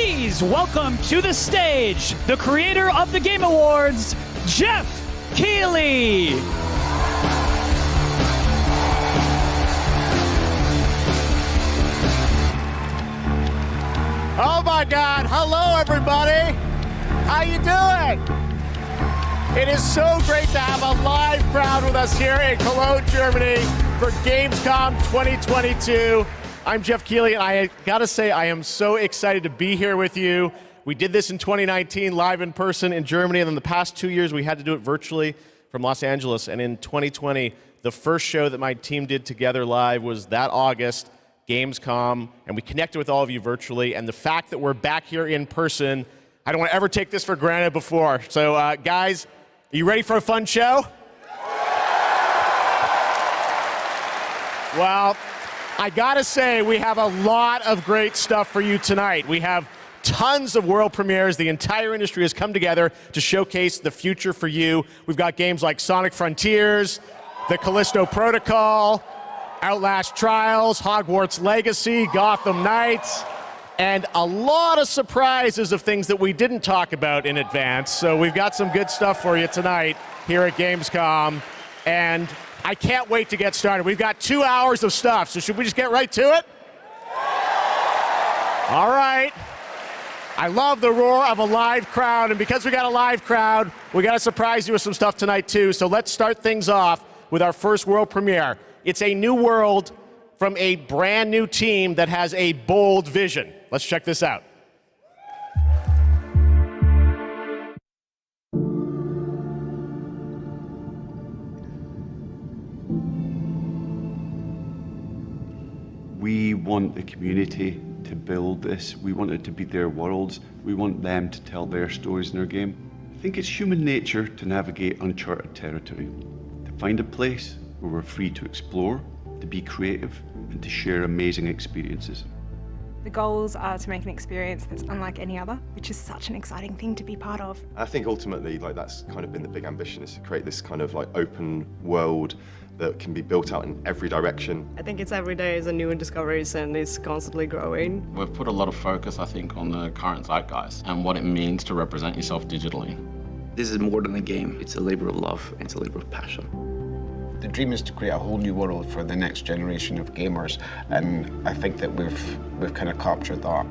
Please welcome to the stage the creator of the Game Awards, Geoff Keighley. Oh my God, hello everybody. How you doing? It is so great to have a live crowd with us here in Cologne, Germany for Gamescom 2022. I'm Geoff Keighley, and I gotta say, I am so excited to be here with you. We did this in 2019, live in person in Germany, and then the past 2 years, we had to do it virtually from Los Angeles. And in 2020, the first show that my team did together live was that August, Gamescom, and we connected with all of you virtually. And the fact that we're back here in person, I don't want to ever take this for granted before. So, guys, are you ready for a fun show? Well, I gotta say, we have a lot of great stuff for you tonight. We have tons of world premieres. The entire industry has come together to showcase the future for you. We've got games like Sonic Frontiers, the Callisto Protocol, Outlast Trials, Hogwarts Legacy, Gotham Knights, and a lot of surprises of things that we didn't talk about in advance. So we've got some good stuff for you tonight here at Gamescom, and I can't wait to get started. We've got 2 hours of stuff, so should we just get right to it? All right. I love the roar of a live crowd, and because we got a live crowd, we got to surprise you with some stuff tonight too. So let's start things off with our first world premiere. It's a new world from a brand new team that has a bold vision. Let's check this out. We want the community to build this. We want it to be their worlds. We want them to tell their stories in our game. I think it's human nature to navigate uncharted territory, to find a place where we're free to explore, to be creative, and to share amazing experiences. The goals are to make an experience that's unlike any other, which is such an exciting thing to be part of. I think ultimately, that's kind of been the big ambition, is to create this kind of open world that can be built out in every direction. I think it's every day is a new discoveries and it's constantly growing. We've put a lot of focus, I think, on the current zeitgeist and what it means to represent yourself digitally. This is more than a game. It's a labor of love, and it's a labor of passion. The dream is to create a whole new world for the next generation of gamers, and I think that we've kind of captured that.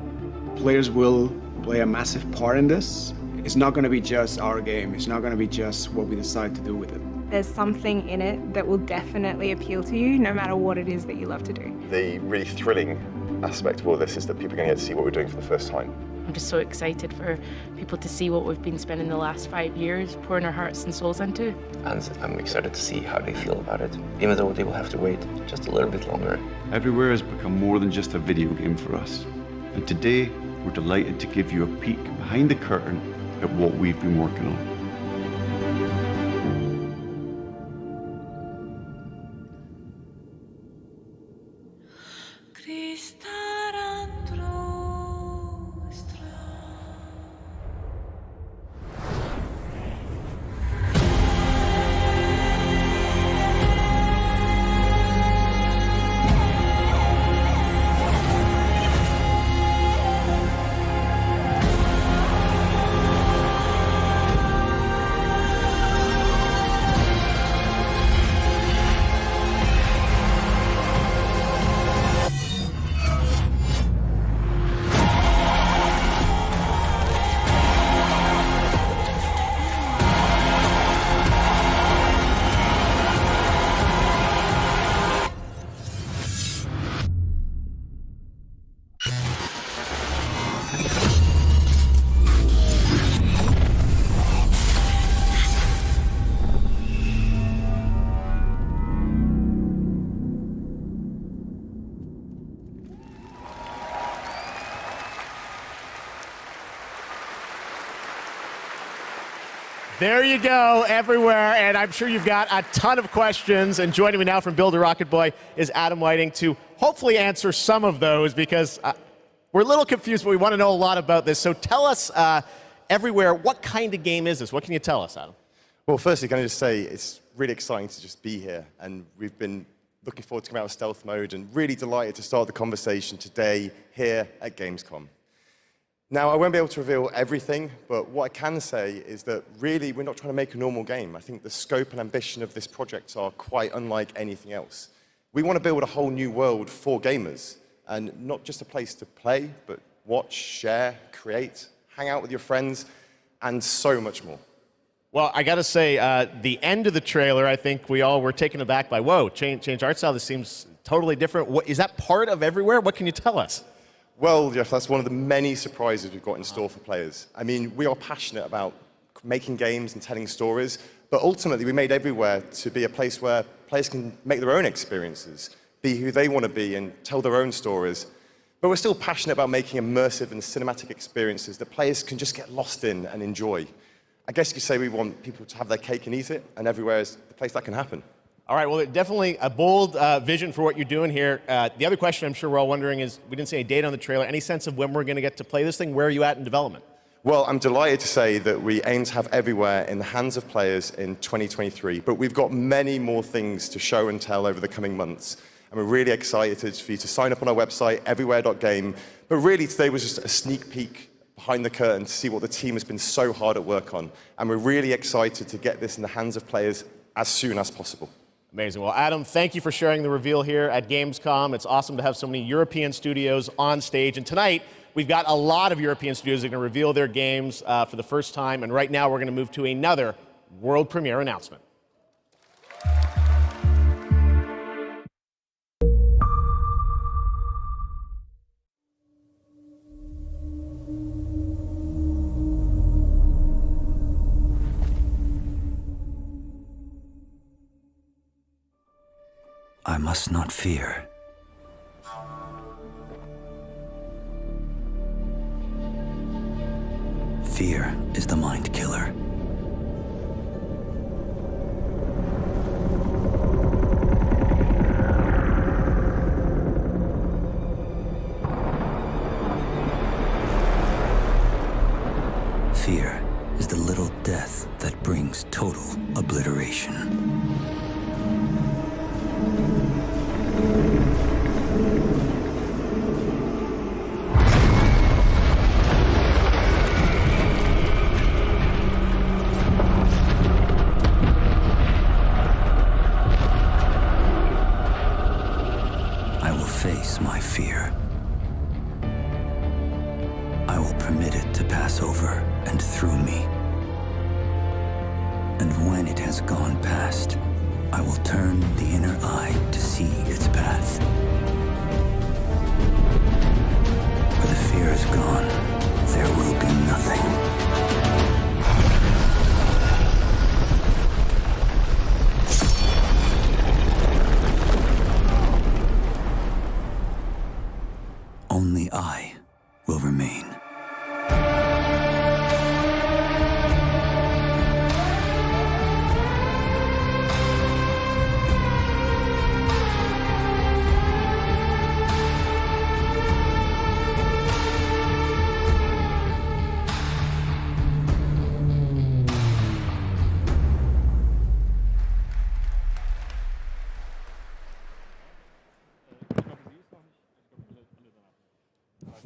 Players will play a massive part in this. It's not going to be just our game. It's not going to be just what we decide to do with it. There's something in it that will definitely appeal to you, no matter what it is that you love to do. The really thrilling aspect of all this is that people are going to get to see what we're doing for the first time. I'm just so excited for people to see what we've been spending the last 5 years pouring our hearts and souls into. And I'm excited to see how they feel about it, even though they will have to wait just a little bit longer. Everywhere has become more than just a video game for us. And today, we're delighted to give you a peek behind the curtain at what we've been working on. There you go, everywhere, and I'm sure you've got a ton of questions. And joining me now from Builder Rocket Boy is Adam Whiting to hopefully answer some of those, because we're a little confused, but we want to know a lot about this. So tell us, everywhere, what kind of game is this? What can you tell us, Adam? Well, firstly, can I just say it's really exciting to just be here, and we've been looking forward to coming out of stealth mode and really delighted to start the conversation today here at Gamescom. Now, I won't be able to reveal everything, but what I can say is that really we're not trying to make a normal game. I think the scope and ambition of this project are quite unlike anything else. We want to build a whole new world for gamers, and not just a place to play, but watch, share, create, hang out with your friends, and so much more. Well, I got to say, the end of the trailer, I think we all were taken aback by, whoa, change art style, this seems totally different. Is that part of Everywhere? What can you tell us? Well, Geoff, that's one of the many surprises we've got in store for players. I mean, we are passionate about making games and telling stories, but ultimately we made Everywhere to be a place where players can make their own experiences, be who they want to be and tell their own stories. But we're still passionate about making immersive and cinematic experiences that players can just get lost in and enjoy. I guess you could say we want people to have their cake and eat it, and Everywhere is the place that can happen. All right, well, definitely a bold vision for what you're doing here. The other question I'm sure we're all wondering is, we didn't say a date on the trailer. Any sense of when we're going to get to play this thing? Where are you at in development? Well, I'm delighted to say that we aim to have Everywhere in the hands of players in 2023, but we've got many more things to show and tell over the coming months. And we're really excited for you to sign up on our website, everywhere.game. But really, today was just a sneak peek behind the curtain to see what the team has been so hard at work on. And we're really excited to get this in the hands of players as soon as possible. Amazing. Well, Adam, thank you for sharing the reveal here at Gamescom. It's awesome to have so many European studios on stage. And tonight, we've got a lot of European studios that are going to reveal their games for the first time. And right now, we're going to move to another world premiere announcement. I must not fear. Fear is the mind killer. Fear is the little death that brings total obliteration. I will face my fear. I will permit it to pass over and through me. And when it has gone past, I will turn the inner eye to see its path. Where the fear is gone, there will be nothing. Only I will remain.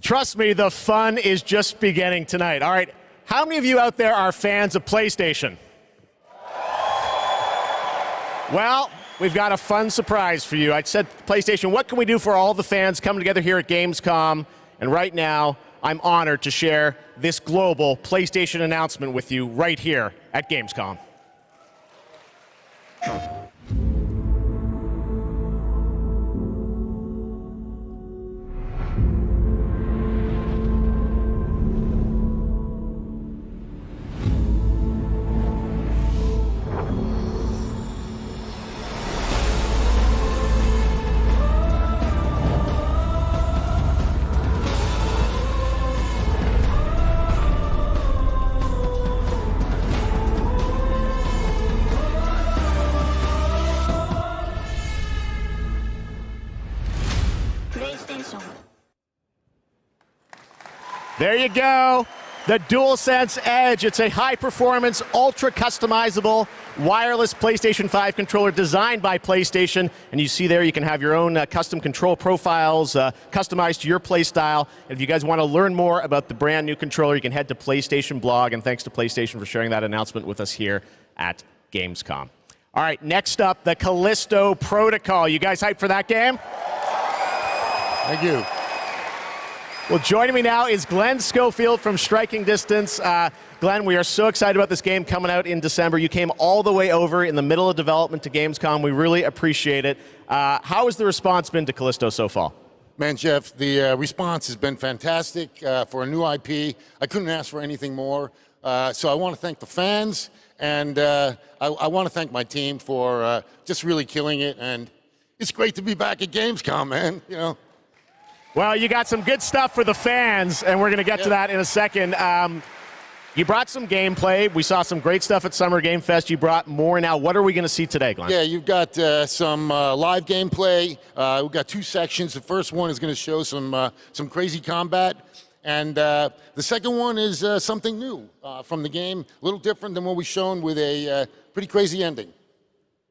Trust me, the fun is just beginning tonight. All right, how many of you out there are fans of PlayStation? Well, we've got a fun surprise for you. I said, PlayStation, what can we do for all the fans coming together here at Gamescom? And right now, I'm honored to share this global PlayStation announcement with you right here at Gamescom. There you go. the DualSense Edge. It's a high-performance, ultra-customizable wireless PlayStation 5 controller designed by PlayStation. And you see there you can have your own custom control profiles customized to your play style. And if you guys want to learn more about the brand new controller, you can head to PlayStation blog. And thanks to PlayStation for sharing that announcement with us here at Gamescom. All right, next up, the Callisto Protocol. You guys hyped for that game? Thank you. Well, joining me now is Glenn Schofield from Striking Distance. Glenn, we are so excited about this game coming out in December. You came all the way over in the middle of development to Gamescom. We really appreciate it. How has the response been to Callisto so far? Man, Geoff, the response has been fantastic for a new IP. I couldn't ask for anything more. So I want to thank the fans, and I want to thank my team for just really killing it. And it's great to be back at Gamescom, man. You know. Well, you got some good stuff for the fans, and we're going to get to that in a second. You brought some gameplay. We saw some great stuff at Summer Game Fest. You brought more now. What are we going to see today, Glenn? Yeah, you've got some live gameplay. We've got 2 sections. The first one is going to show some crazy combat. And the second one is something new from the game, a little different than what we've shown, with a pretty crazy ending.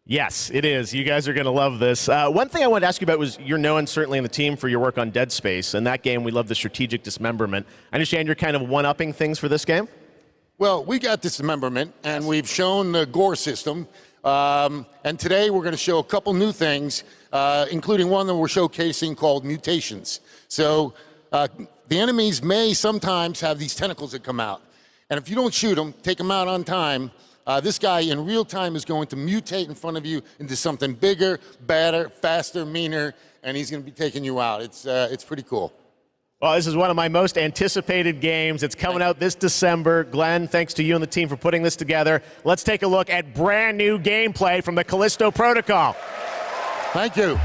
Yes, it is. You guys are going to love this. One thing I wanted to ask you about was you're known certainly in the team for your work on Dead Space. And that game, we love the strategic dismemberment. I understand you're kind of one-upping things for this game? Well, we got dismemberment, and we've shown the gore system. And today we're going to show a couple new things, including one that we're showcasing called mutations. So the enemies may sometimes have these tentacles that come out. And if you don't shoot them, take them out on time, this guy in real time is going to mutate in front of you into something bigger, badder, faster, meaner, and he's going to be taking you out. It's pretty cool. Well, this is one of my most anticipated games. It's coming out this December. Glenn, thanks to you and the team for putting this together. Let's take a look at brand new gameplay from the Callisto Protocol. Thank you.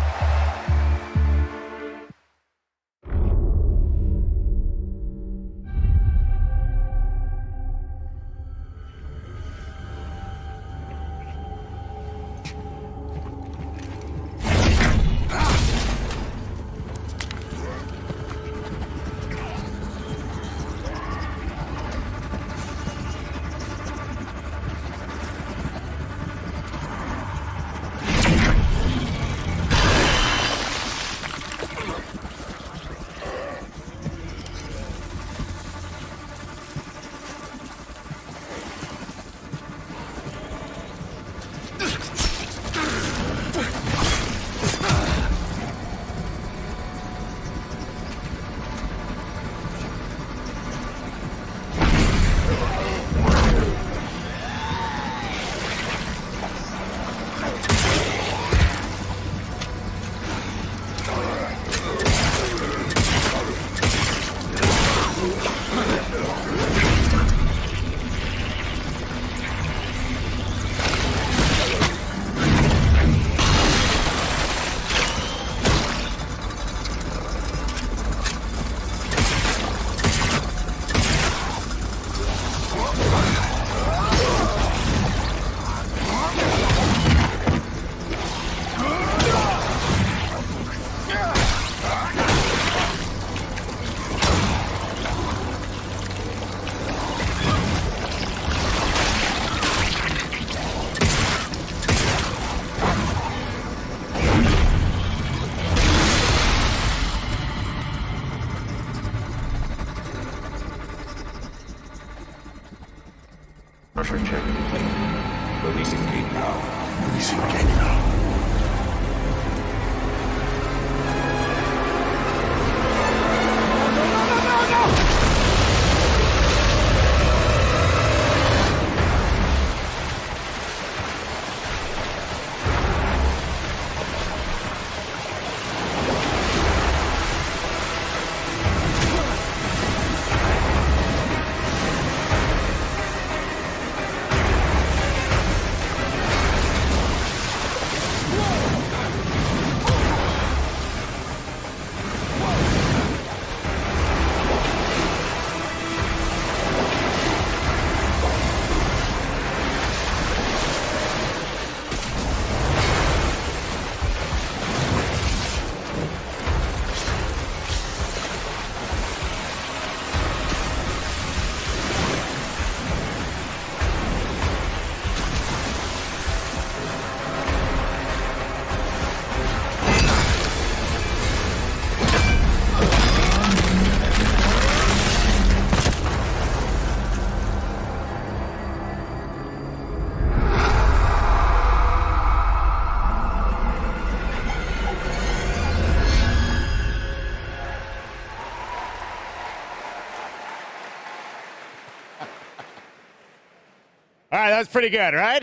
Pressure check complete. Releasing gate now. Releasing gate now. right, that was pretty good, right?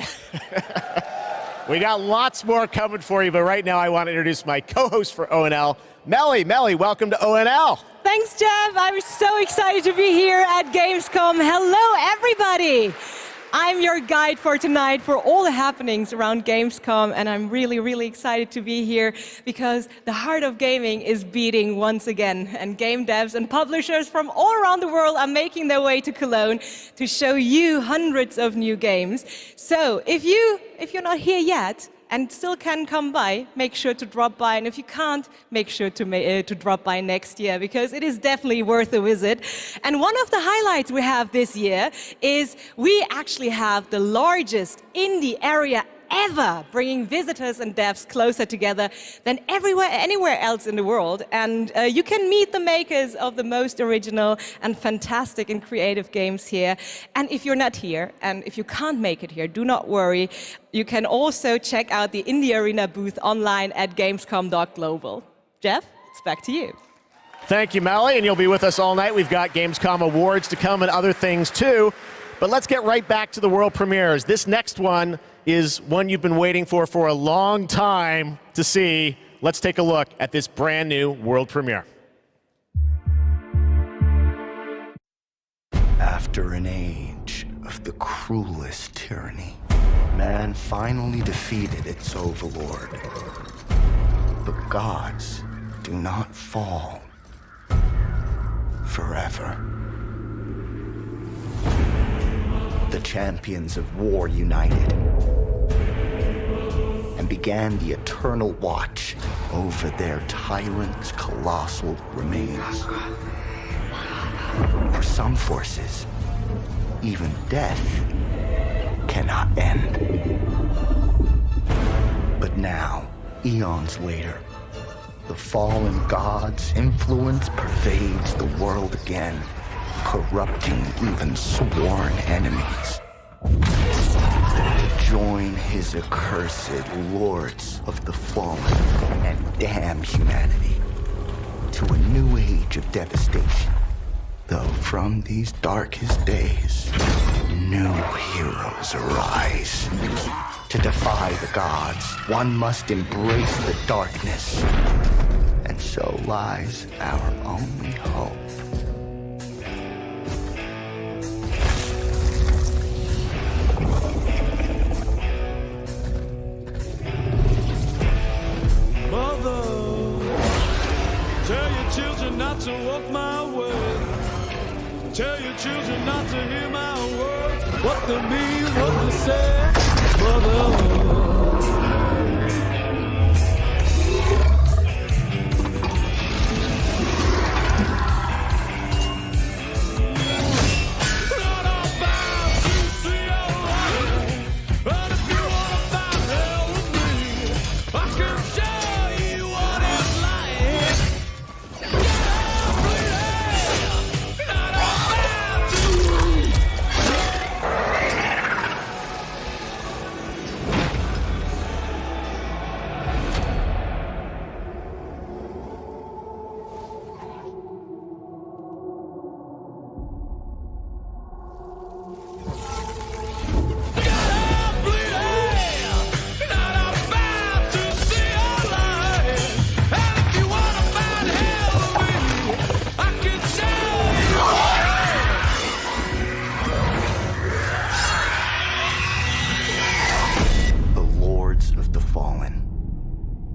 We got lots more coming for you, but right now I want to introduce my co-host for ONL, Melly. Melly, welcome to ONL. Thanks, Geoff. I'm so excited to be here at Gamescom. Hello, everybody. I'm your guide for tonight for all the happenings around Gamescom, and I'm really, really excited to be here because the heart of gaming is beating once again, and game devs and publishers from all around the world are making their way to Cologne to show you hundreds of new games. So if you're not here yet, and still can come by, make sure to drop by. And if you can't, make sure to drop by next year, because it is definitely worth a visit. And one of the highlights we have this year is we actually have the largest indie area ever, bringing visitors and devs closer together than anywhere else in the world. And you can meet the makers of the most original and fantastic and creative games here. And if you're not here, and if you can't make it here, do not worry. You can also check out the Indie Arena booth online at gamescom.global. Geoff, it's back to you. Thank you, Melly, and you'll be with us all night. We've got Gamescom awards to come and other things too. But let's get right back to the world premieres. This next one is one you've been waiting for a long time to see. Let's take a look at this brand new world premiere. After an age of the cruelest tyranny, man finally defeated its overlord. But gods do not fall forever. The champions of war united and began the eternal watch over their tyrant's colossal remains. For some forces, even death cannot end. But now, eons later, the fallen god's influence pervades the world again, corrupting even sworn enemies. Join his accursed lords of the fallen and damn humanity to a new age of devastation. Though from these darkest days, new heroes arise. To defy the gods, one must embrace the darkness. And so lies our only hope. Tell your children not to walk my way. Tell your children not to hear my words. What they mean, what they say, mother.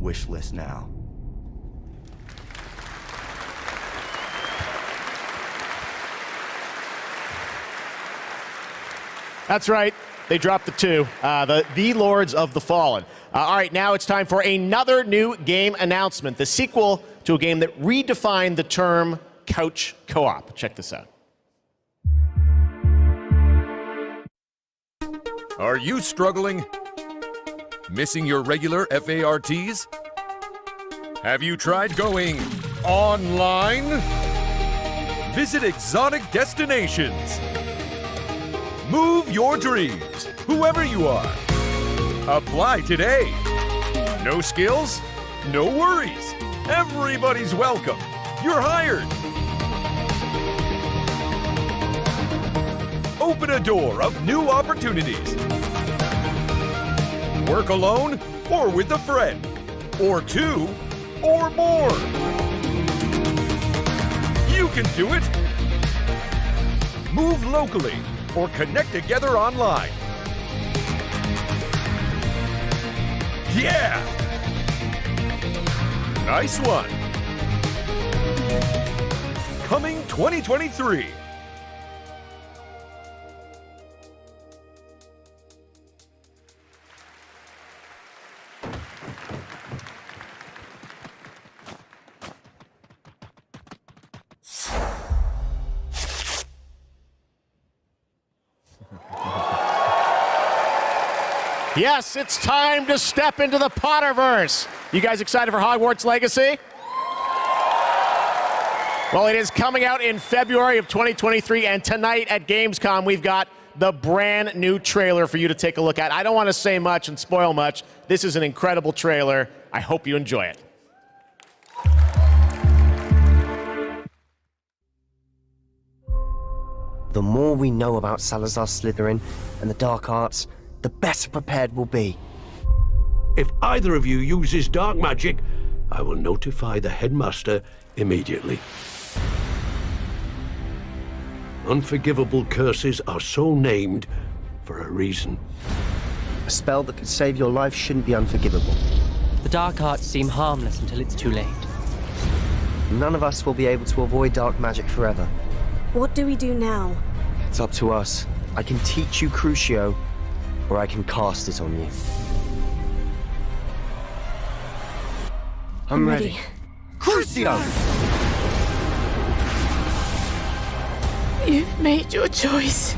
Wish list now. That's right. They dropped the two. The Lords of the Fallen. All right, now it's time for another new game announcement. The sequel to a game that redefined the term couch co-op. Check this out. Are you struggling? Missing your regular FARTs? Have you tried going online? Visit exotic destinations. Move your dreams, whoever you are. Apply today. No skills? No worries. Everybody's welcome. You're hired. open a door of new opportunities. Work alone or with a friend, or two, or more. You can do it. Move locally or connect together online. Yeah! Nice one. Coming 2023. Yes, it's time to step into the Potterverse. You guys excited for Hogwarts Legacy? Well, it is coming out in February of 2023, and tonight at Gamescom, we've got the brand new trailer for you to take a look at. I don't want to say much and spoil much. This is an incredible trailer. I hope you enjoy it. The more we know about Salazar Slytherin and the dark arts, the better prepared we'll be. If either of you uses dark magic, I will notify the headmaster immediately. Unforgivable curses are so named for a reason. A spell that could save your life shouldn't be unforgivable. The dark arts seem harmless until it's too late. None of us will be able to avoid dark magic forever. What do we do now? It's up to us. I can teach you Crucio, or I can cast it on you. I'm ready. Crucio! You've made your choice.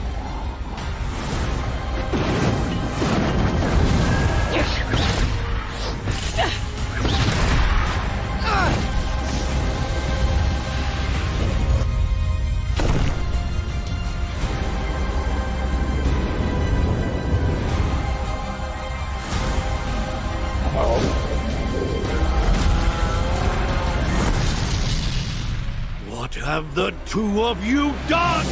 What have the two of you done?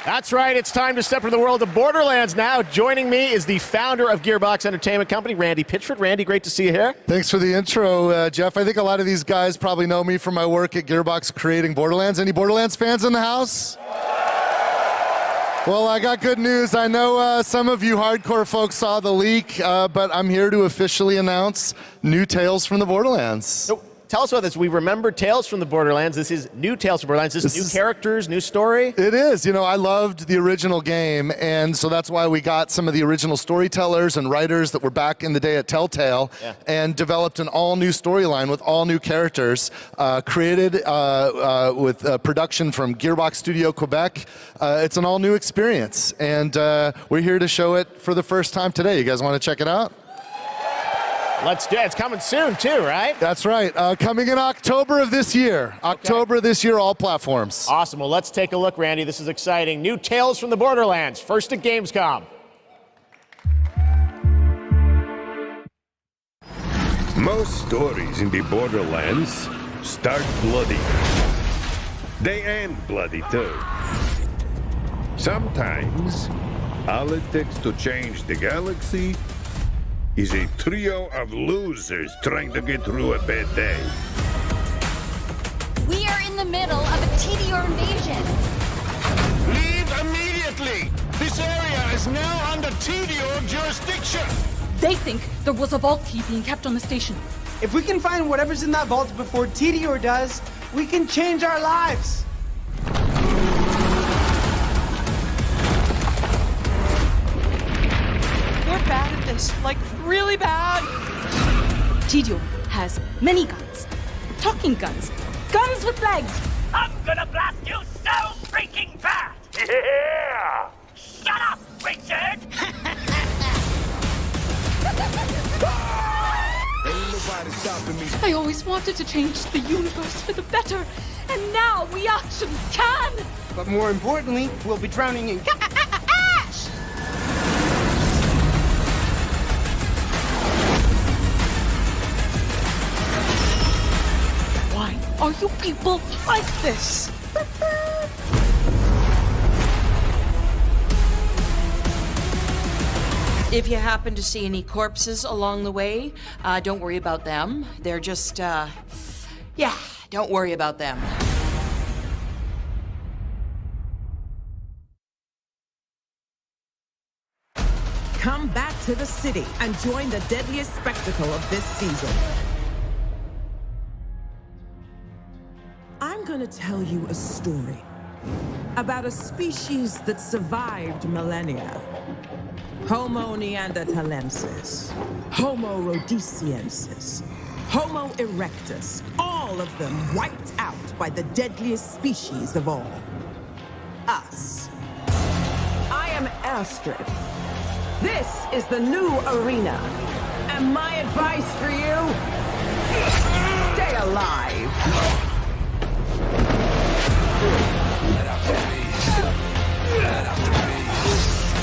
That's right, it's time to step into the world of Borderlands now. Joining me is the founder of Gearbox Entertainment Company, Randy Pitchford. Randy, great to see you here. Thanks for the intro, Jeff. I think a lot of these guys probably know me from my work at Gearbox creating Borderlands. Any Borderlands fans in the house? Well, I got good news. I know some of you hardcore folks saw the leak, but I'm here to officially announce new Tales from the Borderlands. So, tell us about this. We remember Tales from the Borderlands. This is new Tales from Borderlands. This is new characters, new story? It is. You know, I loved the original game, and so that's why we got some of the original storytellers and writers that were back in the day at Telltale and developed an all-new storyline with all new characters, created with production from Gearbox Studio Quebec. It's an all-new experience, and we're here to show it for the first time today. You guys want to check it out? Let's do it. It's coming soon, too, right? That's right. Coming in October of this year. October of this year, all platforms. Awesome. Well, let's take a look, Randy. This is exciting. New Tales from the Borderlands, first at Gamescom. Most stories in the Borderlands start bloody. They end bloody, too. Sometimes, all it takes to change the galaxy is a trio of losers trying to get through a bad day. We are in the middle of a TDR invasion. Leave immediately! This area is now under TDO jurisdiction! They think there was a vault key being kept on the station. If we can find whatever's in that vault before TDO does, we can change our lives. We're bad at this, like really bad. TDO has many guns, talking guns, Guns with legs! I'm gonna blast you so freaking fast! Yeah! Shut up, Richard! I always wanted to change the universe for the better, and now we actually can! But more importantly, we'll be drowning in ash! Why are you people like this? If you happen to see any corpses along the way, don't worry about them. They're just, yeah, don't worry about them. Come back to the city and join the deadliest spectacle of this season. I'm gonna tell you a story about a species that survived millennia. Homo neanderthalensis, Homo rhodesiensis, Homo erectus, all of them wiped out by the deadliest species of all, us. I am Astrid. This is the new arena. And my advice for you, stay alive. Let out the beast. Let out the beast.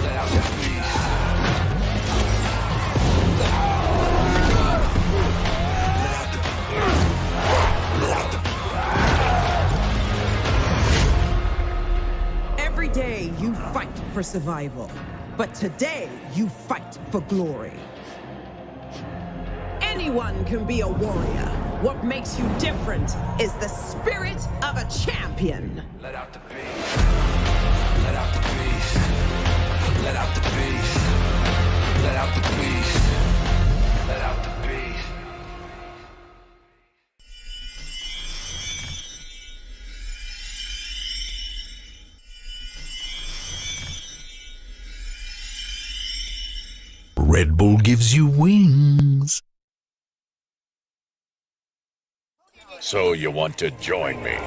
Let out the beast. Every day you fight for survival, but today you fight for glory. Anyone can be a warrior. What makes you different is the spirit of a champion. Let out the beast. Let out the beast. Let out the beast. Let out the beast. Let out the beast. Red Bull gives you wings. So you want to join me?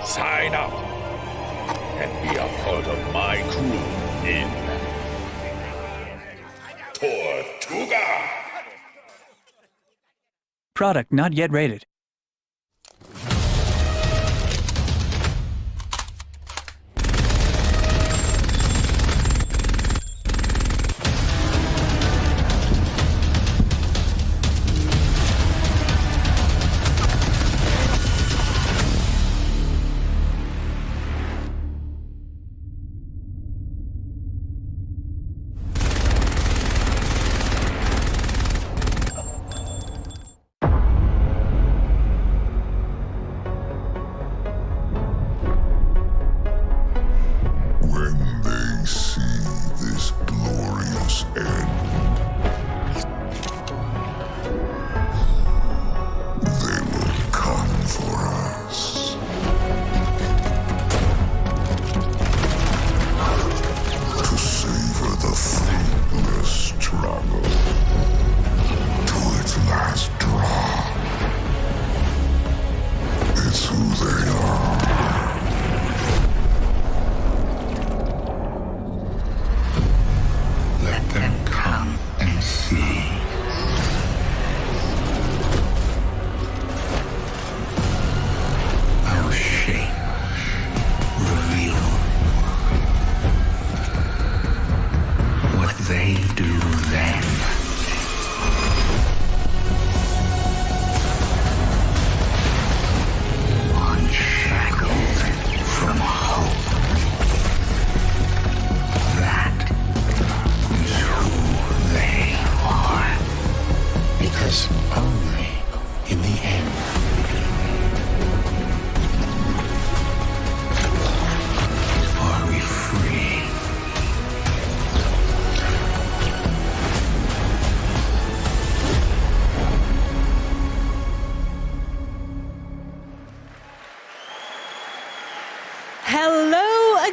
Sign up and be a part of my crew in Tortuga! Product not yet rated.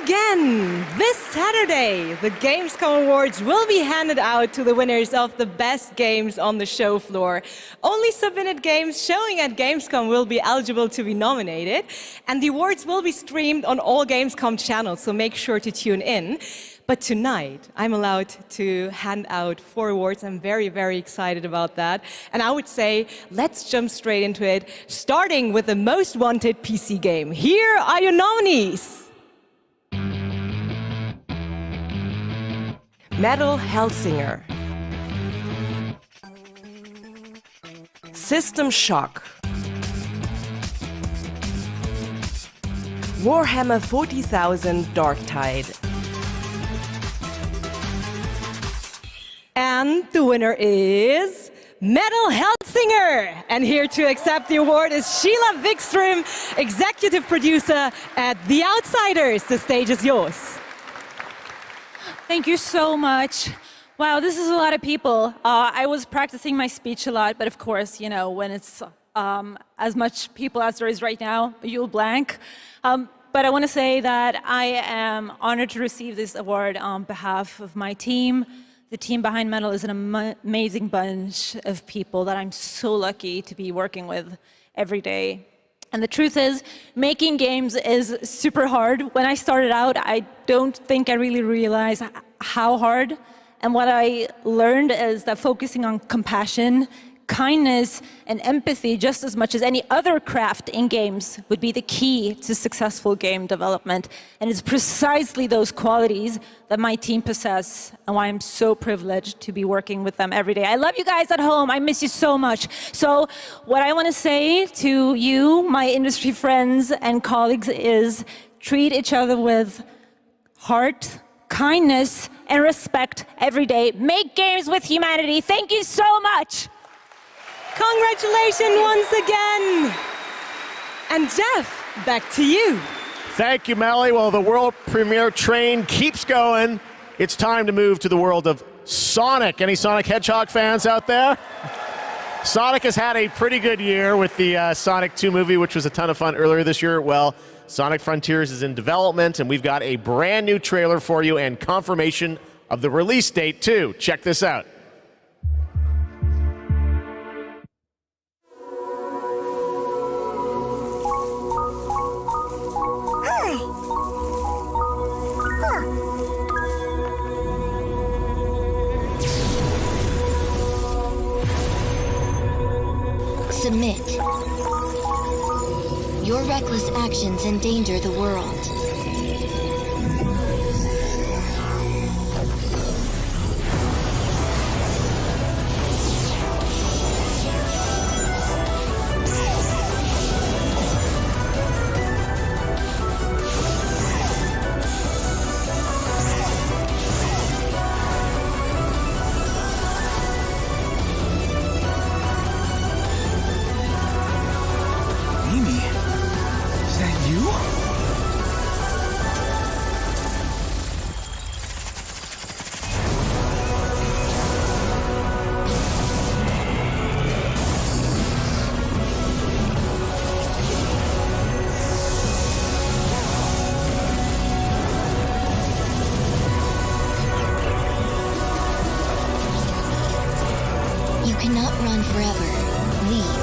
again. This Saturday, the Gamescom Awards will be handed out to the winners of the best games on the show floor. Only submitted games showing at Gamescom will be eligible to be nominated, and the awards will be streamed on all Gamescom channels, so make sure to tune in. But tonight, I'm allowed to hand out 4 awards. I'm very, very excited about that. And I would say, let's jump straight into it, starting with the most wanted PC game. Here are your nominees. Metal Hellsinger, System Shock, Warhammer 40,000 Darktide, and the winner is Metal Hellsinger. And here to accept the award is Sheila Wikström, executive producer at The Outsiders. The stage is yours. Thank you so much. Wow, this is a lot of people. I was practicing my speech a lot, but of course, you know, when it's as much people as there is right now, you'll blank. But I want to say that I am honored to receive this award on behalf of my team. The team behind Metal is an amazing bunch of people that I'm so lucky to be working with every day. And the truth is, making games is super hard. When I started out, I don't think I really realized how hard. And what I learned is that focusing on compassion, kindness, and empathy just as much as any other craft in games would be the key to successful game development. And it's precisely those qualities that my team possess and why I'm so privileged to be working with them every day. I love you guys at home. I miss you so much. So what I want to say to you, my industry friends and colleagues, is treat each other with heart, kindness, and respect every day. Make games with humanity. Thank you so much. Congratulations once again. And Geoff, back to you. Thank you, Melly. Well, the world premiere train keeps going. It's time to move to the world of Sonic. Any Sonic Hedgehog fans out there? Sonic has had a pretty good year with the Sonic 2 movie, which was a ton of fun earlier this year. Well, Sonic Frontiers is in development, and we've got a brand new trailer for you and confirmation of the release date, too. Check this out. Submit. Your reckless actions endanger the world. cannot run forever. Leave.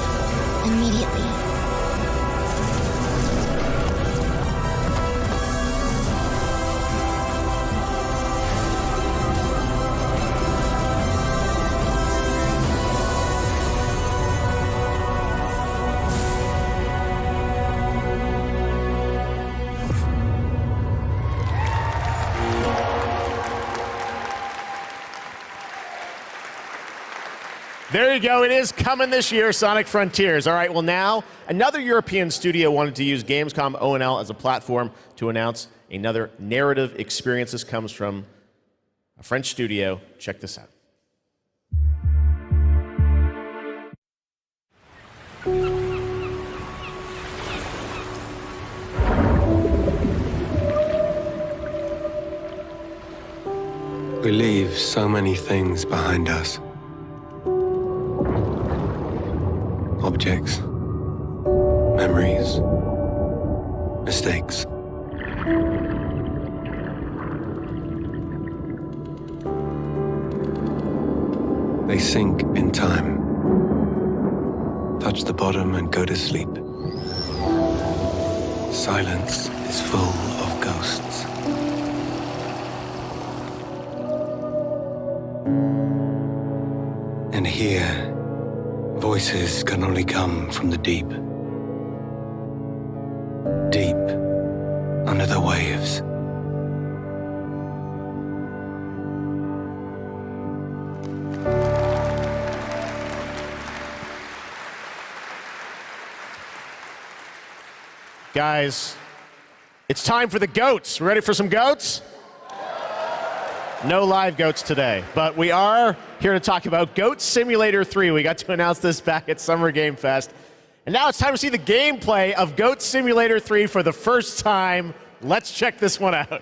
Immediately. There you go. It is coming this year, Sonic Frontiers. All right, well now, another European studio wanted to use Gamescom O&L as a platform to announce another narrative experience. This comes from a French studio. Check this out. We leave so many things behind us. Objects, memories, mistakes. They sink in time, touch the bottom and go to sleep. Silence is full of ghosts. And here, voices can only come from the deep. Deep under the waves. Guys, it's time for the goats. Ready for some goats? No live goats today, but we are here to talk about Goat Simulator 3. We got to announce this back at Summer Game Fest. And now it's time to see the gameplay of Goat Simulator 3 for the first time. Let's check this one out.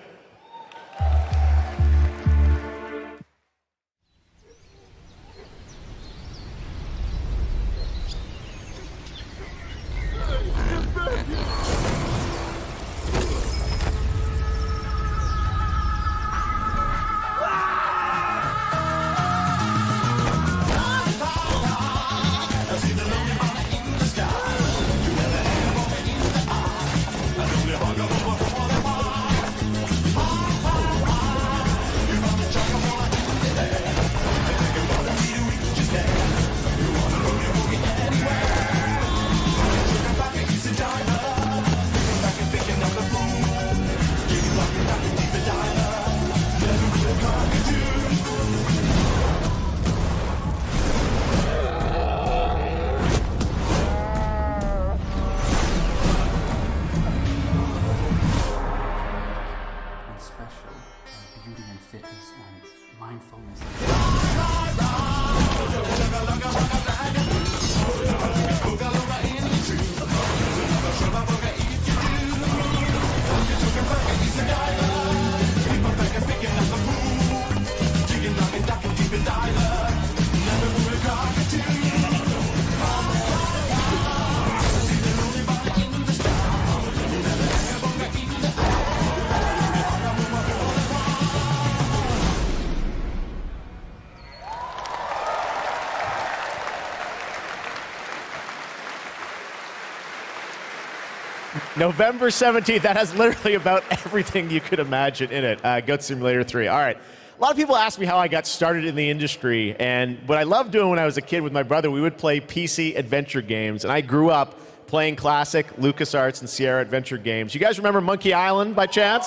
November 17th, that has literally about everything you could imagine in it. Goat Simulator 3. All right. A lot of people ask me how I got started in the industry, and what I loved doing when I was a kid with my brother, we would play PC adventure games, and I grew up playing classic LucasArts and Sierra adventure games. You guys remember Monkey Island by chance?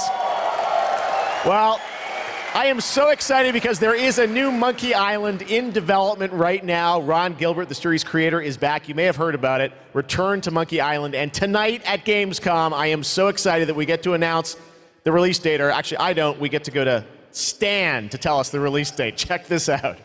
Well, I am so excited because there is a new Monkey Island in development right now. Ron Gilbert, the series creator, is back. You may have heard about it. Return to Monkey Island. And tonight at Gamescom, I am so excited that we get to announce the release date. Or actually, I don't. We get to go to Stan to tell us the release date. Check this out.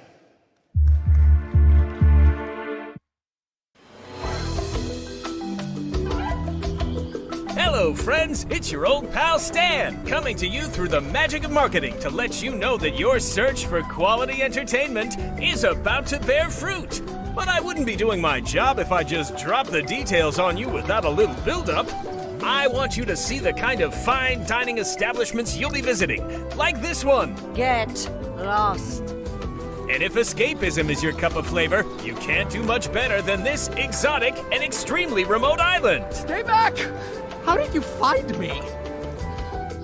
Hello, friends. It's your old pal Stan, coming to you through the magic of marketing to let you know that your search for quality entertainment is about to bear fruit. But I wouldn't be doing my job if I just dropped the details on you without a little build-up. I want you to see the kind of fine dining establishments you'll be visiting, like this one. Get lost. And if escapism is your cup of flavor, you can't do much better than this exotic and extremely remote island. Stay back! How did you find me?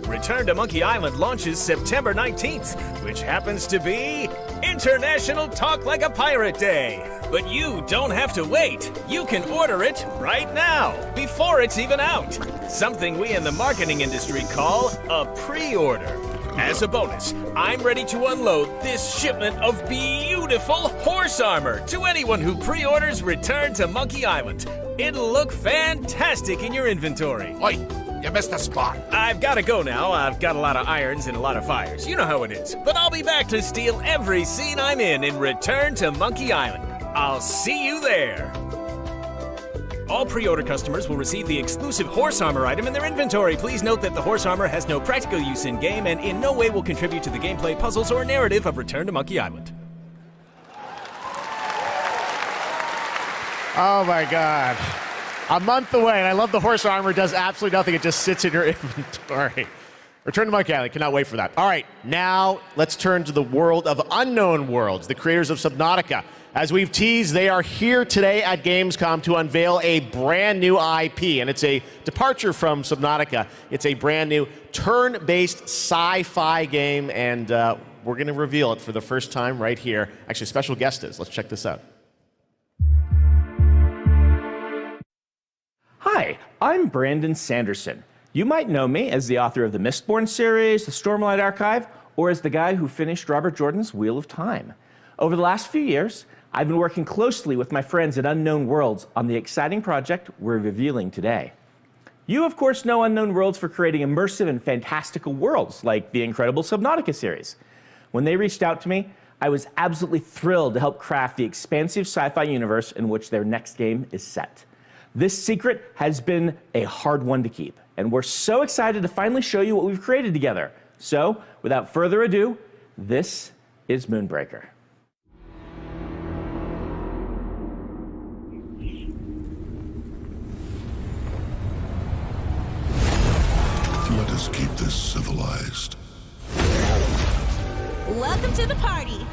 Return to Monkey Island launches September 19th, which happens to be International Talk Like a Pirate Day. But you don't have to wait. You can order it right now, before it's even out. Something we in the marketing industry call a pre-order. As a bonus, I'm ready to unload this shipment of beautiful horse armor to anyone who pre-orders Return to Monkey Island. It'll look fantastic in your inventory. Oi, you missed a spot. I've got to go now. I've got a lot of irons and a lot of fires. You know how it is. But I'll be back to steal every scene I'm in Return to Monkey Island. I'll see you there. All pre-order customers will receive the exclusive horse armor item in their inventory. Please note that the horse armor has no practical use in-game and in no way will contribute to the gameplay, puzzles, or narrative of Return to Monkey Island. Oh my God. A month away, and I love the horse armor does absolutely nothing. It just sits in your inventory. Return to Monkey Island. Cannot wait for that. All right, now let's turn to the world of Unknown Worlds, the creators of Subnautica. As we've teased, they are here today at Gamescom to unveil a brand new IP, and it's a departure from Subnautica. It's a brand new turn-based sci-fi game, and we're going to reveal it for the first time right here. Actually, special guest is. Let's check this out. Hi, I'm Brandon Sanderson. You might know me as the author of the Mistborn series, the Stormlight Archive, or as the guy who finished Robert Jordan's Wheel of Time. Over the last few years, I've been working closely with my friends at Unknown Worlds on the exciting project we're revealing today. You, of course, know Unknown Worlds for creating immersive and fantastical worlds like the incredible Subnautica series. When they reached out to me, I was absolutely thrilled to help craft the expansive sci-fi universe in which their next game is set. This secret has been a hard one to keep, and we're so excited to finally show you what we've created together. So, without further ado, this is Moonbreaker. Let us keep this civilized. Welcome to the party.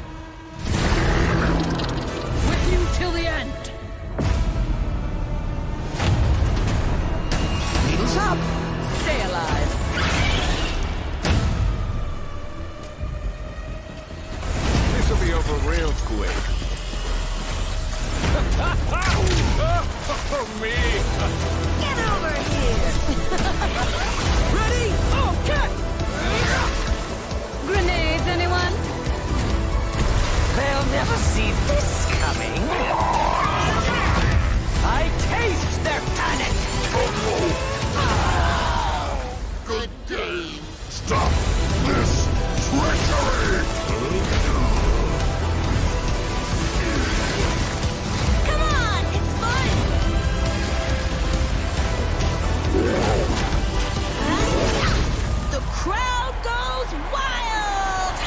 With you till the end. Needles up. Stay alive. This'll be over real quick. Me! Get over here. Ready? Okay! Grenades, anyone? They'll never see this coming. I taste their panic. Good game. Stop this treachery! Come on, it's fun. The crowd goes wild.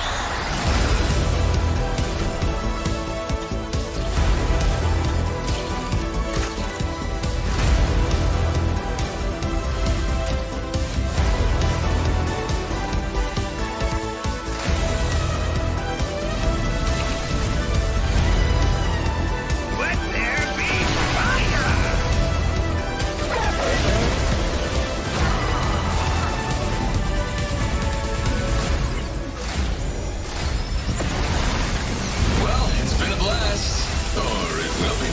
Let there be fire! Well, it's been a blast. Or it will be.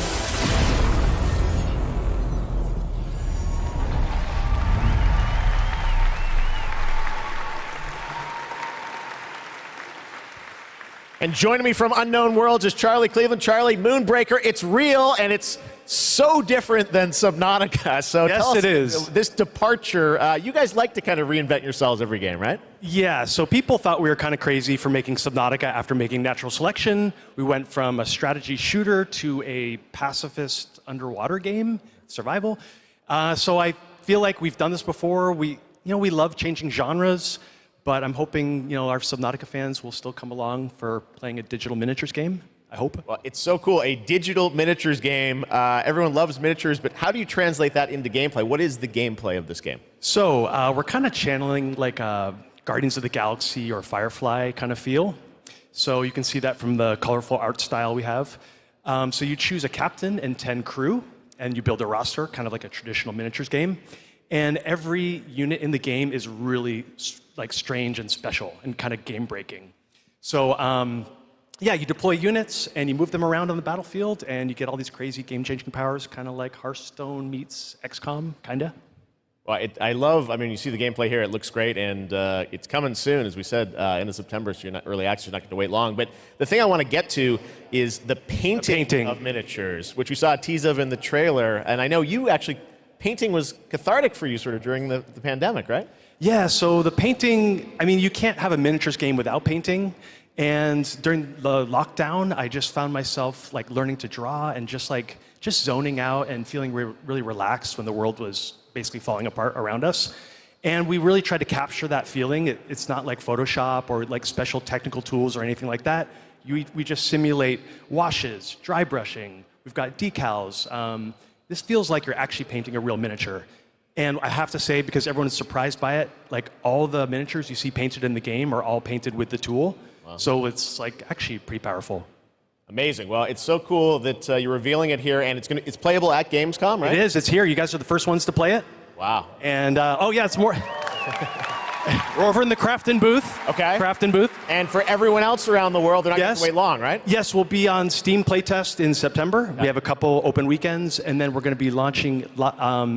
And joining me from Unknown Worlds is Charlie Cleveland. Charlie, Moonbreaker, it's real, and it's so different than Subnautica. So Yes, tell us, it is. This departure, you guys like to kind of reinvent yourselves every game, right? Yeah, so people thought we were kind of crazy for making Subnautica after making Natural Selection. We went from a strategy shooter to a pacifist underwater game, survival. So I feel like we've done this before. We love changing genres, but I'm hoping, our Subnautica fans will still come along for playing a digital miniatures game. I hope. Well, it's so cool, a digital miniatures game. Everyone loves miniatures, but how do you translate that into gameplay? What is the gameplay of this game? So we're kind of channeling like a Guardians of the Galaxy or Firefly kind of feel. So you can see that from the colorful art style we have. So you choose a captain and 10 crew, and you build a roster, kind of like a traditional miniatures game. And every unit in the game is really like strange and special and kind of game breaking. So yeah, you deploy units and you move them around on the battlefield, and you get all these crazy game-changing powers, kind of like Hearthstone meets XCOM, kinda. Well, you see the gameplay here, it looks great, and it's coming soon, as we said, end of September, so you're not early access, you're not going to wait long. But the thing I want to get to is the painting of miniatures, which we saw a tease of in the trailer, and I know you actually, painting was cathartic for you sort of during the pandemic, right? Yeah, so the painting, you can't have a miniatures game without painting. And during the lockdown, I just found myself like learning to draw and just zoning out and feeling really relaxed when the world was basically falling apart around us. And we really tried to capture that feeling. It's not like Photoshop or like special technical tools or anything like that. We just simulate washes, dry brushing. We've got decals. This feels like you're actually painting a real miniature. And I have to say, because everyone is surprised by it, like all the miniatures you see painted in the game are all painted with the tool. Wow. So it's like actually pretty powerful. Amazing. Well, it's so cool that you're revealing it here, and it's playable at Gamescom, right? It is. It's here. You guys are the first ones to play it. Wow. And oh yeah, it's more. We're over in the Crafton booth. Okay. Crafton booth. And for everyone else around the world, they're not going to wait long, right? Yes, we'll be on Steam Playtest in September. Yeah. We have a couple open weekends, and then we're going to be launching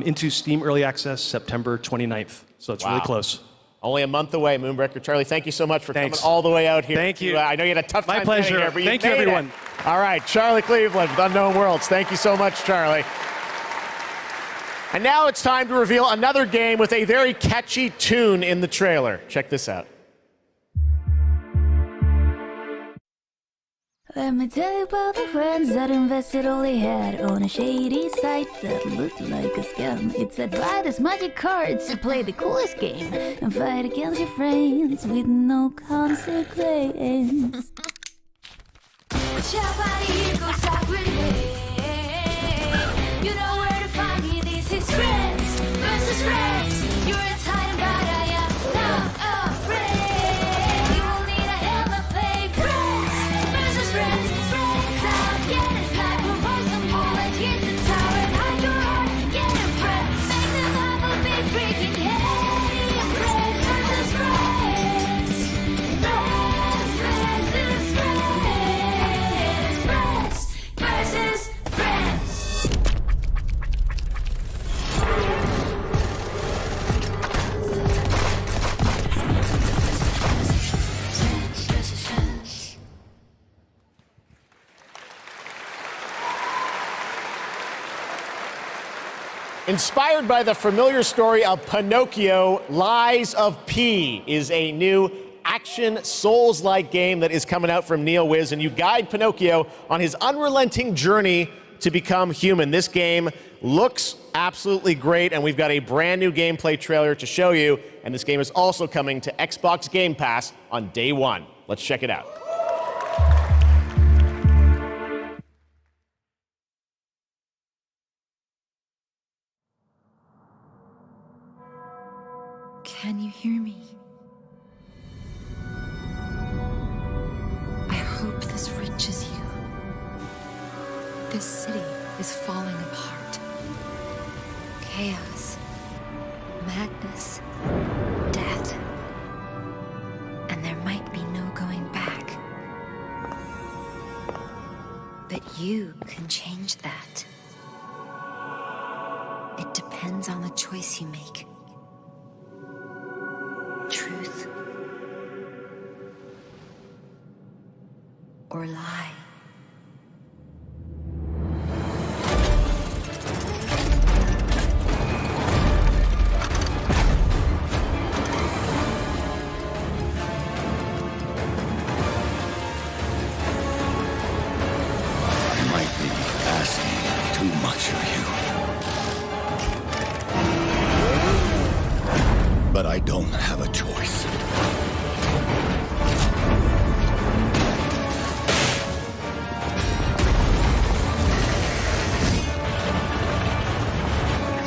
into Steam Early Access September 29th. So it's really close. Only a month away, Moonbreaker. Charlie, thank you so much for coming all the way out here. Thank you. I know you had a tough time. My pleasure. Getting here, but thank you, everyone. All right, Charlie Cleveland with Unknown Worlds. Thank you so much, Charlie. And now it's time to reveal another game with a very catchy tune in the trailer. Check this out. Let me tell you about the friends that invested all they had on a shady site that looked like a scam. It said buy this magic cards to play the coolest game and fight against your friends with no consequence. You know where to find me, this is friends versus friends. You're as hiding, but I am not afraid. You will need a help to play friends versus friends. Friends out, get it like we're both some bullets. Here's the tower and hide your heart, get it friends. Make them have a big freaking head. Friends versus friends. Friends versus friends. Friends versus friends. Inspired by the familiar story of Pinocchio, Lies of P is a new action Souls-like game that is coming out from NeoWiz, and you guide Pinocchio on his unrelenting journey to become human. This game looks absolutely great, and we've got a brand new gameplay trailer to show you, and this game is also coming to Xbox Game Pass on day one. Let's check it out. Can you hear me? I hope this reaches you. This city is falling apart. Chaos, madness, death. And there might be no going back. But you can change that. It depends on the choice you make. Truth or lie. I might be asking too much of you. But I don't have a choice.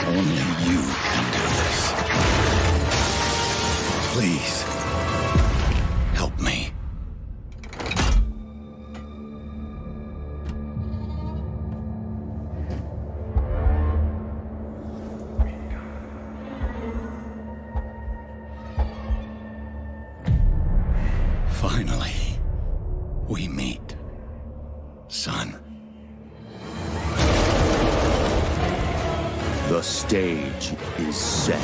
Only you can do this. Please, help me. Finally, we meet, son. The stage is set.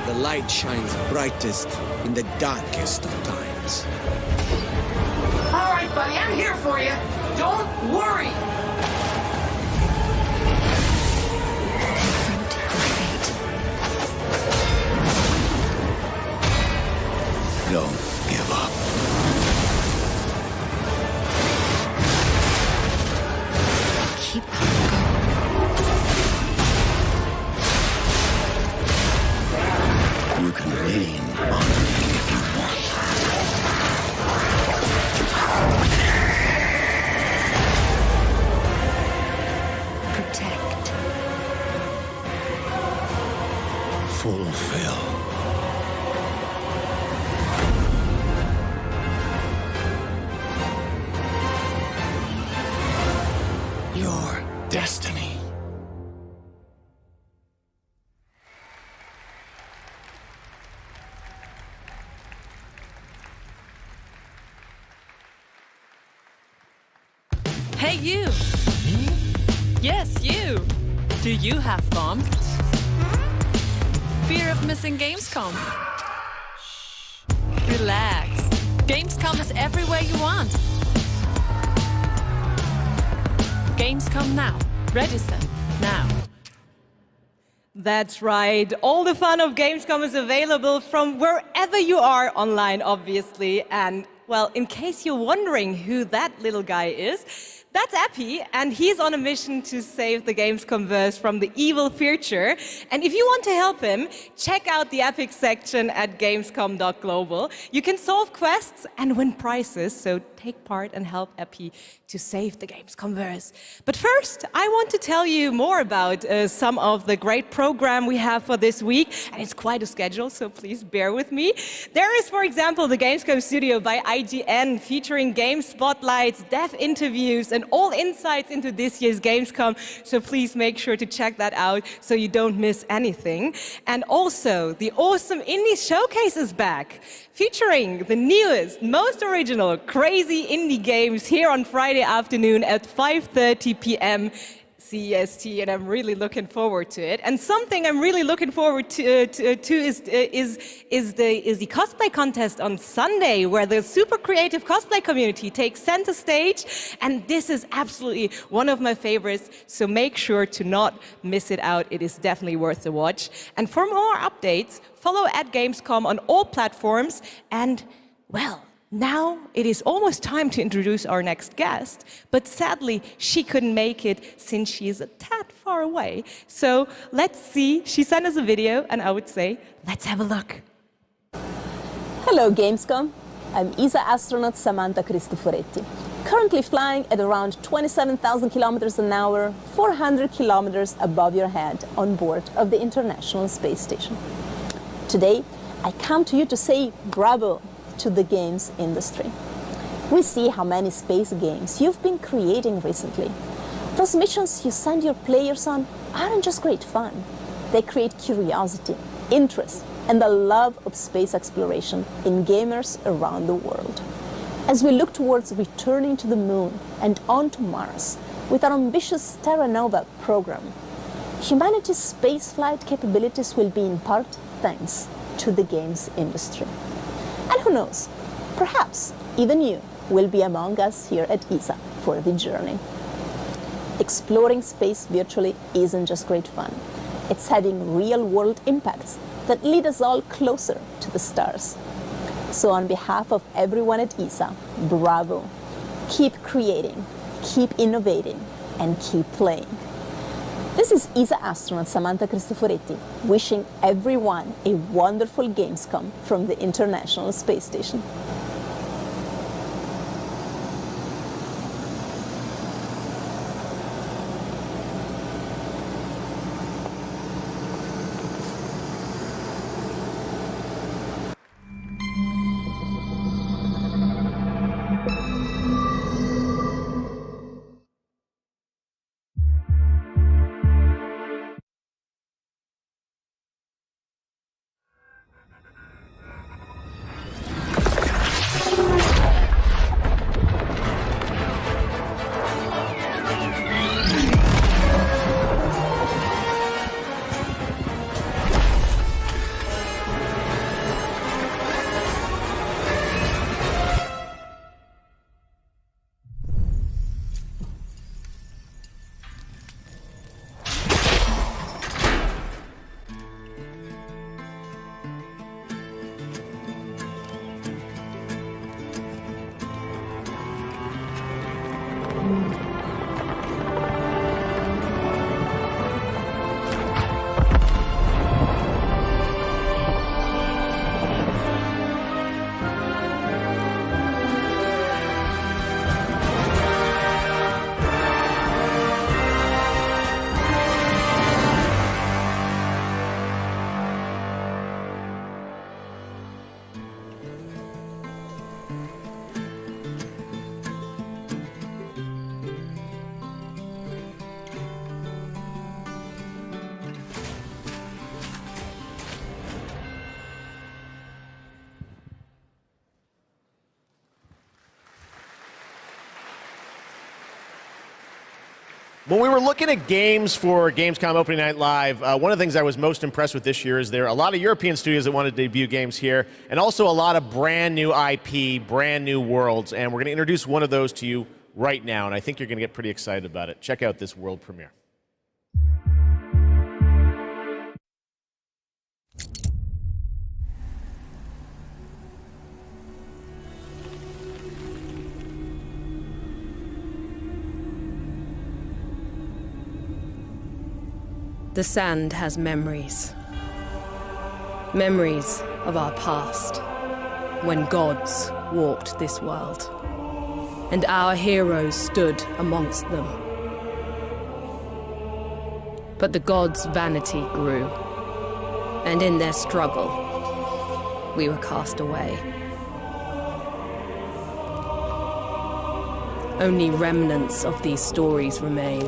The light shines brightest in the darkest of times. All right, buddy, I'm here for you. Don't worry. Don't give up. Keep going. You can lean on me if you want. Protect. Your destiny. Hey, you! Yes, you! Do you have fun? Fear of missing Gamescom? Relax. Gamescom is everywhere you want. Gamescom now. Register now. That's right. All the fun of Gamescom is available from wherever you are online, obviously. And, well, in case you're wondering who that little guy is, that's Epi, and he's on a mission to save the Gamescomverse from the evil future. And if you want to help him, check out the Epic section at gamescom.global. You can solve quests and win prizes, so take part and help Epi to save the Gamescomverse. But first, I want to tell you more about some of the great program we have for this week, and it's quite a schedule, so please bear with me. There is, for example, the Gamescom Studio by IGN, featuring game spotlights, dev interviews, and all insights into this year's Gamescom, so please make sure to check that out so you don't miss anything. And also, the awesome Indie Showcase is back, featuring the newest, most original, crazy indie games here on Friday afternoon at 5:30 p.m. CEST, and I'm really looking forward to it. And something I'm really looking forward to is the cosplay contest on Sunday, where the super creative cosplay community takes center stage. And this is absolutely one of my favorites, so make sure to not miss it out. It is definitely worth the watch. And for more updates, follow at Gamescom on all platforms. And, well, now it is almost time to introduce our next guest, but sadly she couldn't make it since she is a tad far away. So let's see, she sent us a video, and I would say, let's have a look. Hello Gamescom, I'm ESA astronaut Samantha Cristoforetti, currently flying at around 27,000 kilometers an hour, 400 kilometers above your head on board of the International Space Station. Today, I come to you to say bravo to the games industry. We see how many space games you've been creating recently. Those missions you send your players on aren't just great fun. They create curiosity, interest, and the love of space exploration in gamers around the world. As we look towards returning to the moon and on to Mars with our ambitious Terra Nova program, humanity's spaceflight capabilities will be in part thanks to the games industry. And who knows, perhaps even you will be among us here at ESA for the journey. Exploring space virtually isn't just great fun. It's having real-world impacts that lead us all closer to the stars. So on behalf of everyone at ESA, bravo. Keep creating, keep innovating, and keep playing. This is ESA astronaut Samantha Cristoforetti, wishing everyone a wonderful Gamescom from the International Space Station. When we were looking at games for Gamescom Opening Night Live, one of the things I was most impressed with this year is there are a lot of European studios that wanted to debut games here, and also a lot of brand new IP, brand new worlds, and we're going to introduce one of those to you right now, and I think you're going to get pretty excited about it. Check out this world premiere. The sand has memories. Memories of our past, when gods walked this world, and our heroes stood amongst them. But the gods' vanity grew, and in their struggle, we were cast away. Only remnants of these stories remain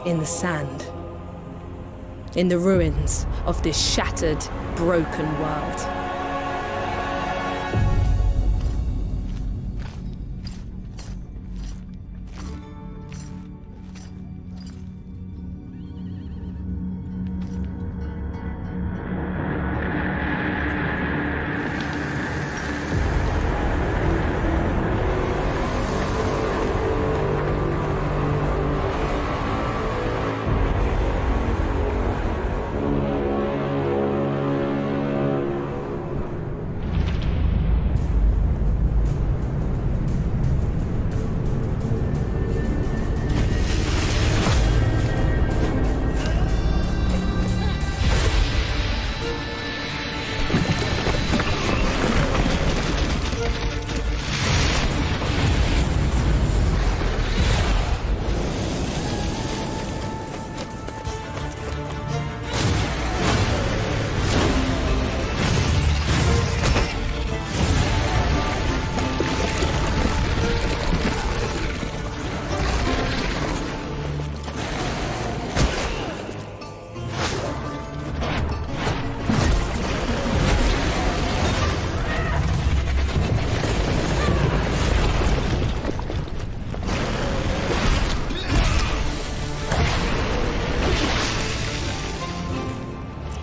in the sand. In the ruins of this shattered, broken world.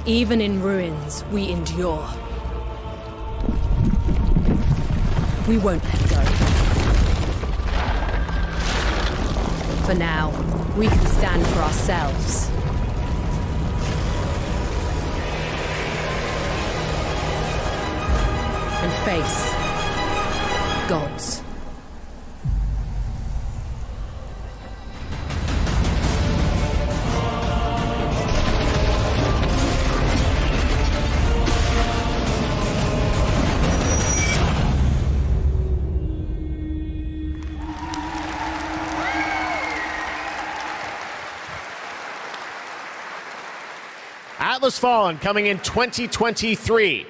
Even in ruins, we endure. We won't let go. For now, we can stand for ourselves. And face gods. Atlas Fallen coming in 2023.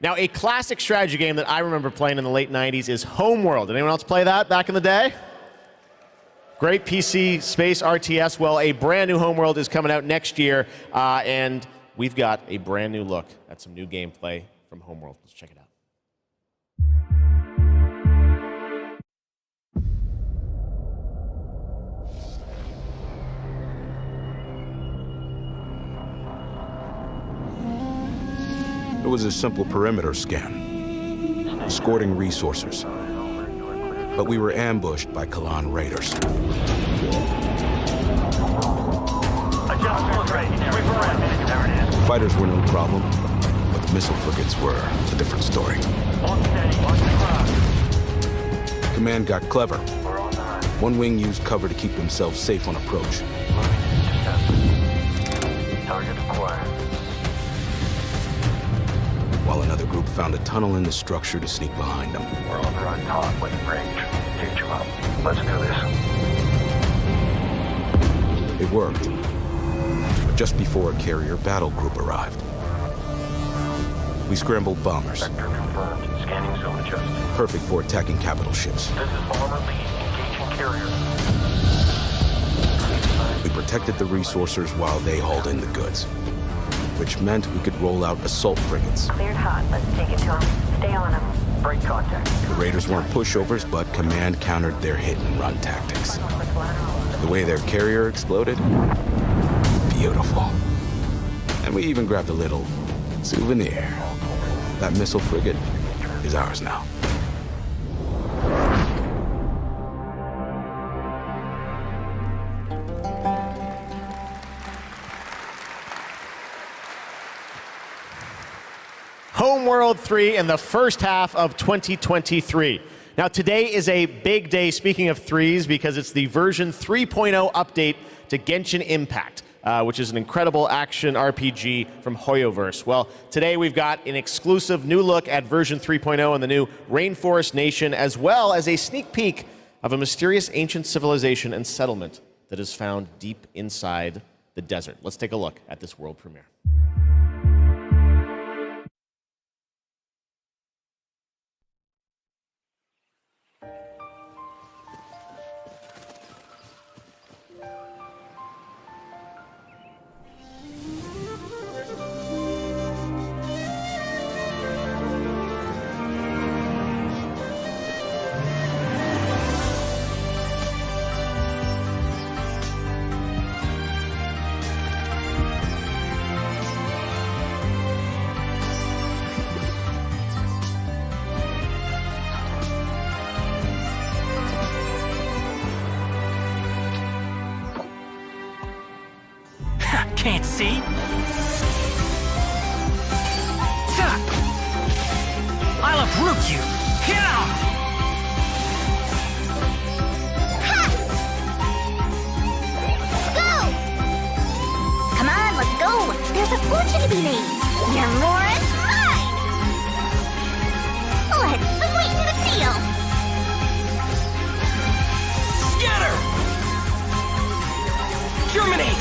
Now, a classic strategy game that I remember playing in the late 90s is Homeworld. Did anyone else play that back in the day? Great PC space RTS. Well, a brand new Homeworld is coming out next year, and we've got a brand new look at some new gameplay from Homeworld. Let's check it out. It was a simple perimeter scan, escorting resources. But we were ambushed by Klowns raiders. Fighters were no problem, but the missile frigates were a different story. Command got clever. One wing used cover to keep themselves safe on approach. Target acquired. While another group found a tunnel in the structure to sneak behind them. We're on the right path, waiting range. Teach them up. Let's do this. It worked. But just before a carrier battle group arrived. We scrambled bombers. Sector confirmed. Scanning zone adjusted. Perfect for attacking capital ships. This is bomber lead. Engaging carrier. We protected the resourcers while they hauled in the goods. Which meant we could roll out assault frigates. Cleared hot. Let's take it to them. Stay on them. Break contact. The raiders weren't pushovers, but command countered their hit-and-run tactics. The way their carrier exploded, beautiful. And we even grabbed a little souvenir. That missile frigate is ours now. Homeworld 3 in the first half of 2023. Now today is a big day, speaking of threes, because it's the version 3.0 update to Genshin Impact, which is an incredible action RPG from Hoyoverse. Well, today we've got an exclusive new look at version 3.0 and the new Rainforest Nation, as well as a sneak peek of a mysterious ancient civilization and settlement that is found deep inside the desert. Let's take a look at this world premiere. Can't see? I'll uproot you! Go! Come on, let's go! There's a fortune to be made! Your Mora's mine! Let's sweeten the deal! Scatter! Germinate!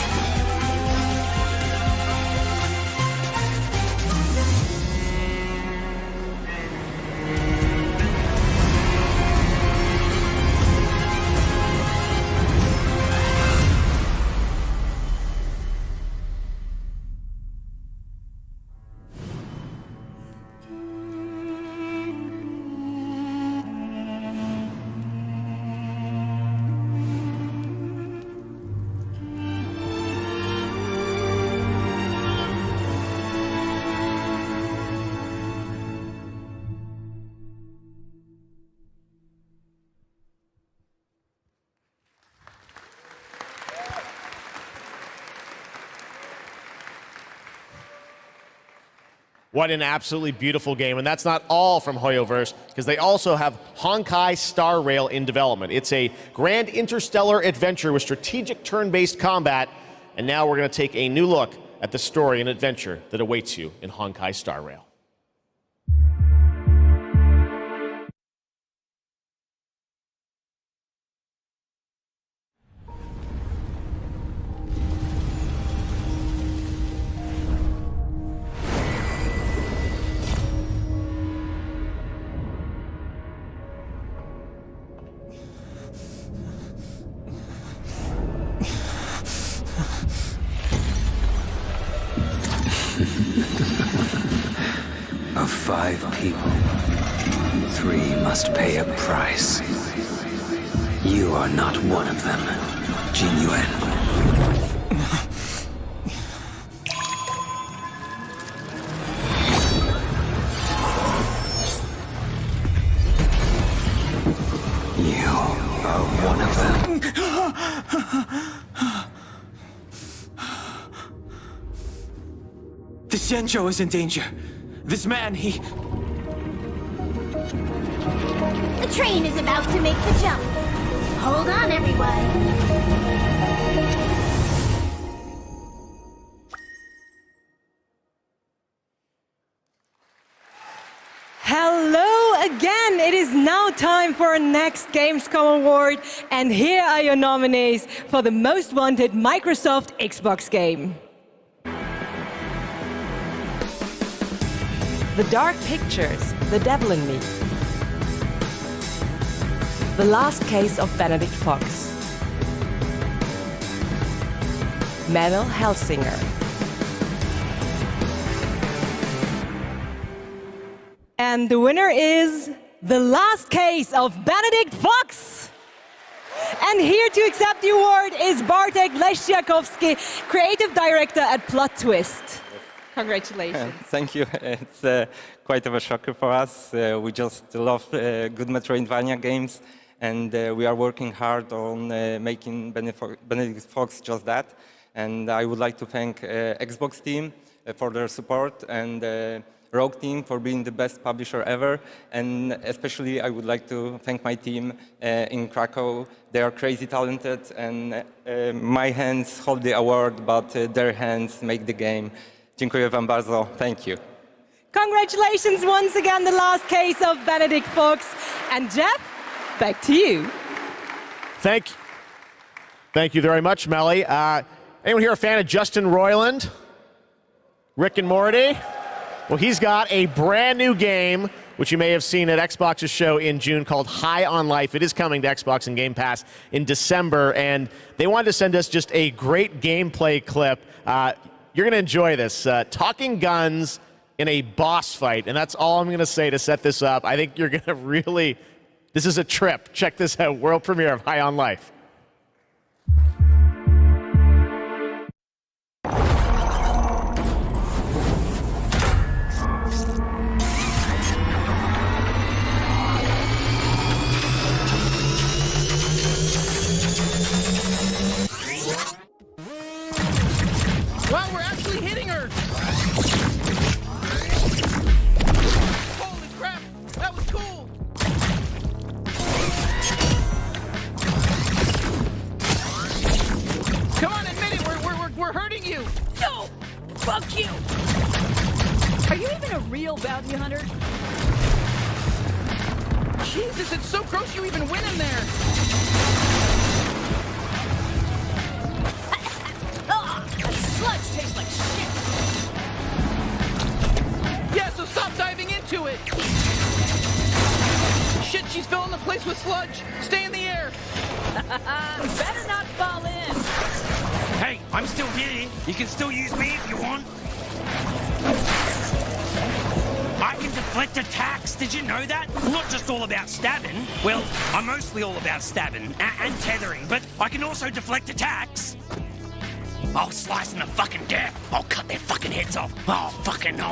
What an absolutely beautiful game. And that's not all from Hoyoverse, because they also have Honkai Star Rail in development. It's a grand interstellar adventure with strategic turn-based combat. And now we're going to take a new look at the story and adventure that awaits you in Honkai Star Rail. Of 5 people, 3 must pay a price. You are not one of them, Jinyuan. You are one of them. The Xianzhou is in danger. This man, he... The train is about to make the jump. Hold on, everyone. Hello again! It is now time for our next Gamescom award, and here are your nominees for the most wanted Microsoft Xbox game. The Dark Pictures, The Devil in Me. The Last Case of Benedict Fox. Manuel Hellsinger. And the winner is The Last Case of Benedict Fox! And here to accept the award is Bartek Leszczakowski, Creative Director at Plot Twist. Congratulations. Thank you. It's quite of a shocker for us. We just love good Metroidvania games, and we are working hard on making Benedict Fox just that. And I would like to thank Xbox team for their support, and Rogue team for being the best publisher ever. And especially I would like to thank my team in Krakow. They are crazy talented, and my hands hold the award, but their hands make the game. Dziękuję wam bardzo. Thank you. Congratulations once again, the last case of Benedict Fox. And Geoff, back to you. Thank you very much, Melly. Anyone here a fan of Justin Roiland? Rick and Morty? Well, he's got a brand new game, which you may have seen at Xbox's show in June, called High on Life. It is coming to Xbox and Game Pass in December, and they wanted to send us just a great gameplay clip. You're going to enjoy this. Talking guns in a boss fight, and that's all I'm going to say to set this up. I think you're going to really... This is a trip. Check this out. World premiere of High on Life. Wow, we're actually hitting her! Holy crap! That was cool! Come on, admit it! We're hurting you! No! Fuck you! Are you even a real bounty hunter? Jesus, it's so gross you even went in there! That sludge tastes like shit! Yeah, so stop diving into it! Shit, she's filling the place with sludge! Stay in the air! Better not fall in! Hey, I'm still here. You can still use me if you want. I can deflect attacks. Did you know that? I'm not just all about stabbing. Well, I'm mostly all about stabbing and tethering, but I can also deflect attacks. I'll slice them to fucking death. I'll cut their fucking heads off. I'll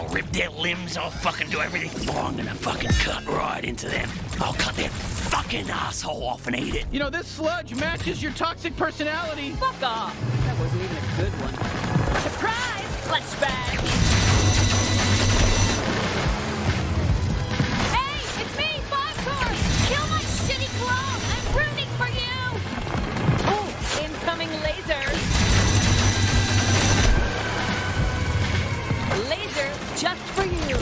rip their limbs. I'll fucking do everything. Oh, I'm gonna fucking cut right into them. I'll cut their fucking asshole off and eat it. You know, this sludge matches your toxic personality. Fuck off! That wasn't even a good one. Surprise! Fleshbag! Hey, it's me, Five-Tor! Kill my shitty clone! I'm rooting for you! Oh, incoming laser! Laser just for you.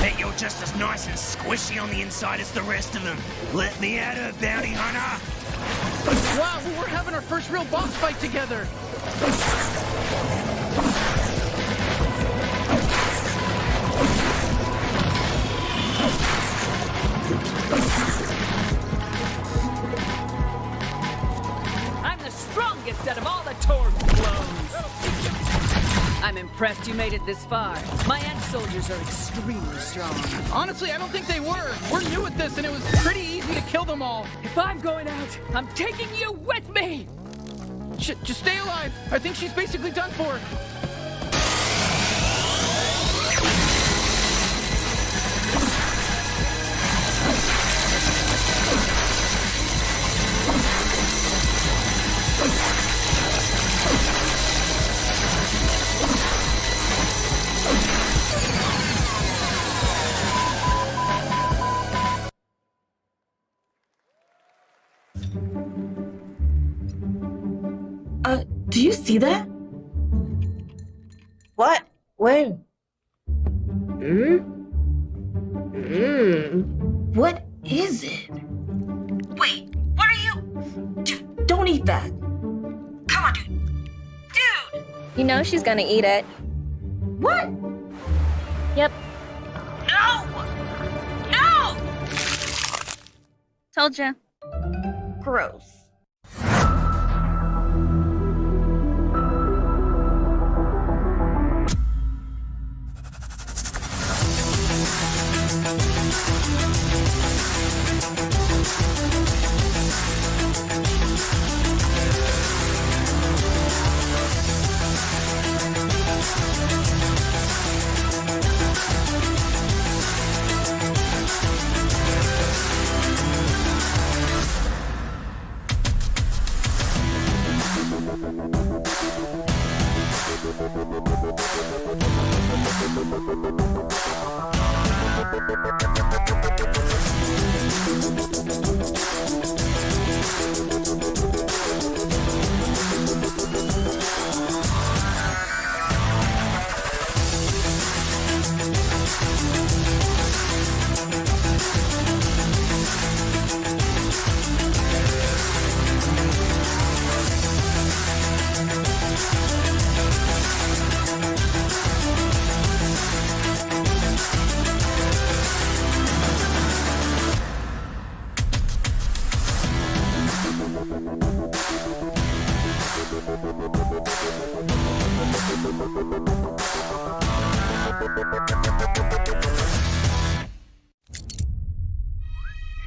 Bet you're just as nice and squishy on the inside as the rest of them. Let me at her, bounty hunter. Wow, we're having our first real boss fight together. I'm the strongest out of all the Torg clones. I'm impressed you made it this far. My ant soldiers are extremely strong. Honestly, I don't think they were. We're new at this, and it was pretty easy to kill them all. If I'm going out, I'm taking you with me! Just stay alive. I think she's basically done for. Do you see that? What? Where? What is it? Wait, what are you? Dude, don't eat that. Come on, dude. Dude! You know she's gonna eat it. What? Yep. No! No! Told ya. Gross.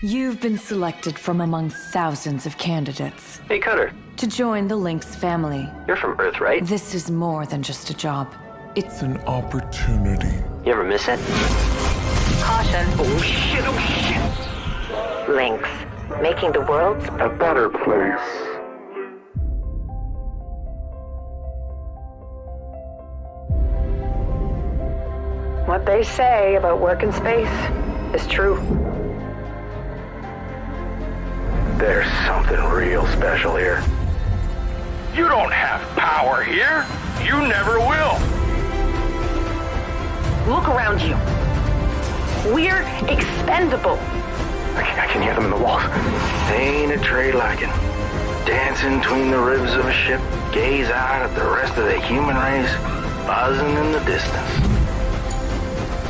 You've been selected from among thousands of candidates Hey, Cutter. to join the Lynx family. You're from Earth, right? This is more than just a job. It's an opportunity. You ever miss it? Caution. Oh shit. Lynx. Making the world A better place. What they say about work in space is true. There's something real special here. You don't have power here. You never will. Look around you. We're expendable. I can hear them in the walls. Ain't a trade like it. Dancing between the ribs of a ship, gaze out at the rest of the human race, buzzing in the distance.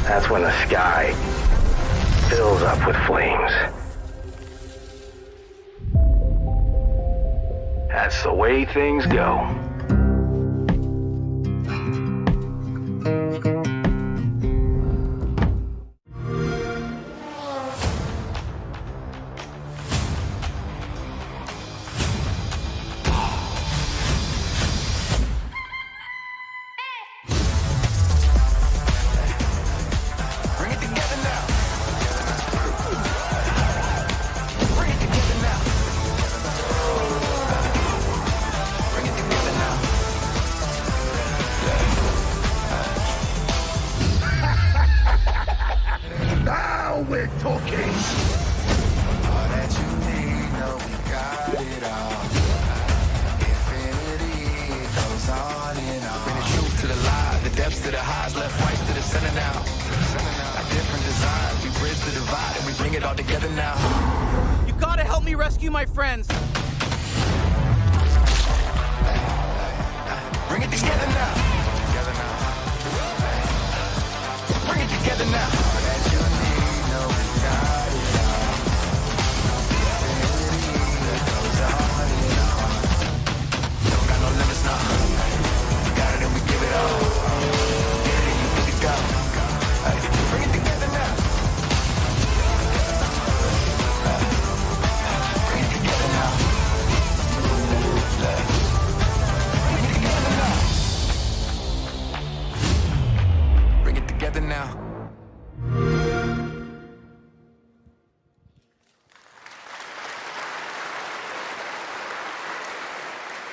That's when the sky fills up with flames. That's the way things go.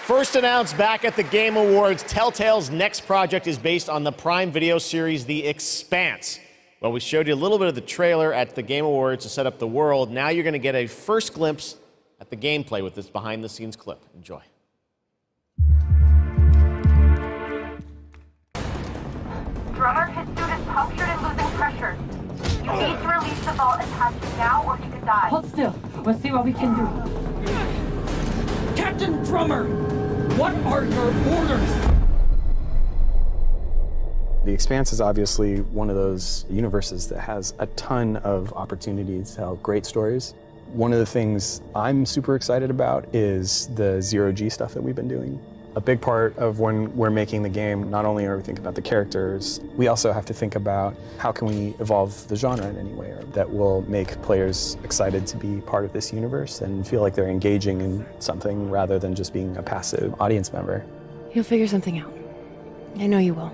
First announced back at the Game Awards, Telltale's next project is based on the Prime Video series The Expanse. Well, we showed you a little bit of the trailer at the Game Awards to set up the world. Now you're going to get a first glimpse at the gameplay with this behind-the-scenes clip. Enjoy. Drummer, his suit is punctured and losing pressure. You need to release the vault attached now or he could die. Hold still. We'll see what we can do. Captain Drummer, what are your orders? The Expanse is obviously one of those universes that has a ton of opportunities to tell great stories. One of the things I'm super excited about is the zero-G stuff that we've been doing. A big part of when we're making the game, not only are we thinking about the characters, we also have to think about how can we evolve the genre in any way that will make players excited to be part of this universe and feel like they're engaging in something rather than just being a passive audience member. You'll figure something out. I know you will.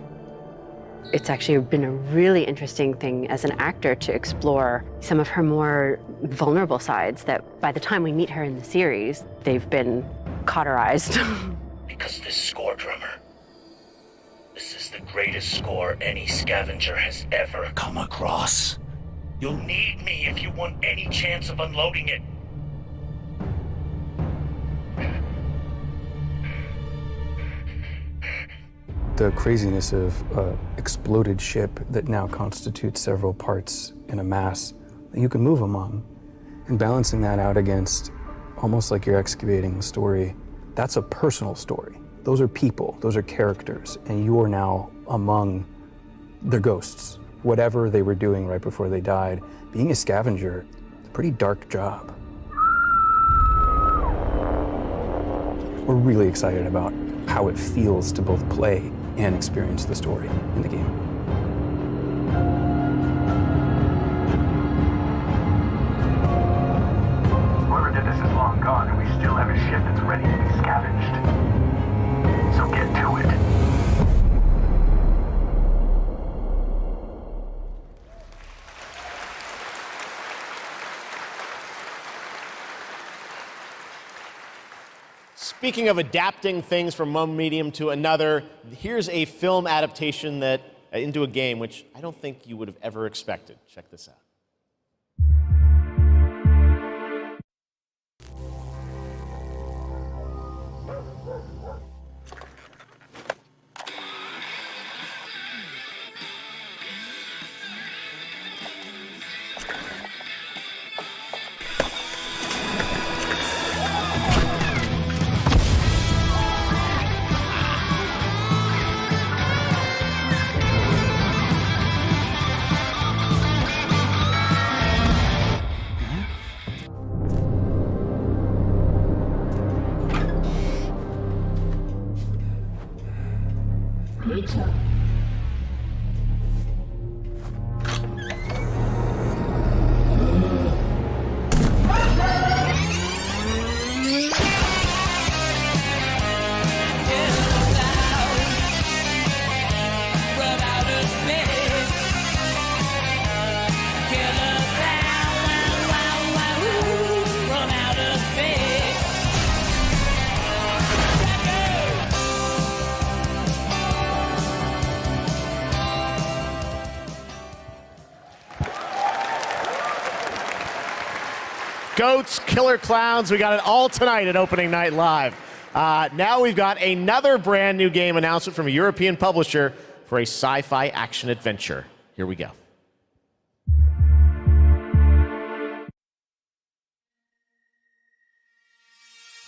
It's actually been a really interesting thing as an actor to explore some of her more vulnerable sides that by the time we meet her in the series, they've been cauterized. Because this score, drummer, this is the greatest score any scavenger has ever come across. You'll need me if you want any chance of unloading it. The craziness of an exploded ship that now constitutes several parts in a mass that you can move among, and balancing that out against almost like you're excavating a story. That's a personal story. Those are people, those are characters, and you are now among their ghosts. Whatever they were doing right before they died, being a scavenger, it's a pretty dark job. We're really excited about how it feels to both play and experience the story in the game. Whoever did this is long gone, and we still have a ship that's ready to be scavenged. So get to it. Speaking of adapting things from one medium to another, here's a film adaptation that into a game which I don't think you would have ever expected. Check this out. Goats, killer clowns, we got it all tonight at Opening Night Live. Now we've got another brand new game announcement from a European publisher for a sci-fi action adventure. Here we go.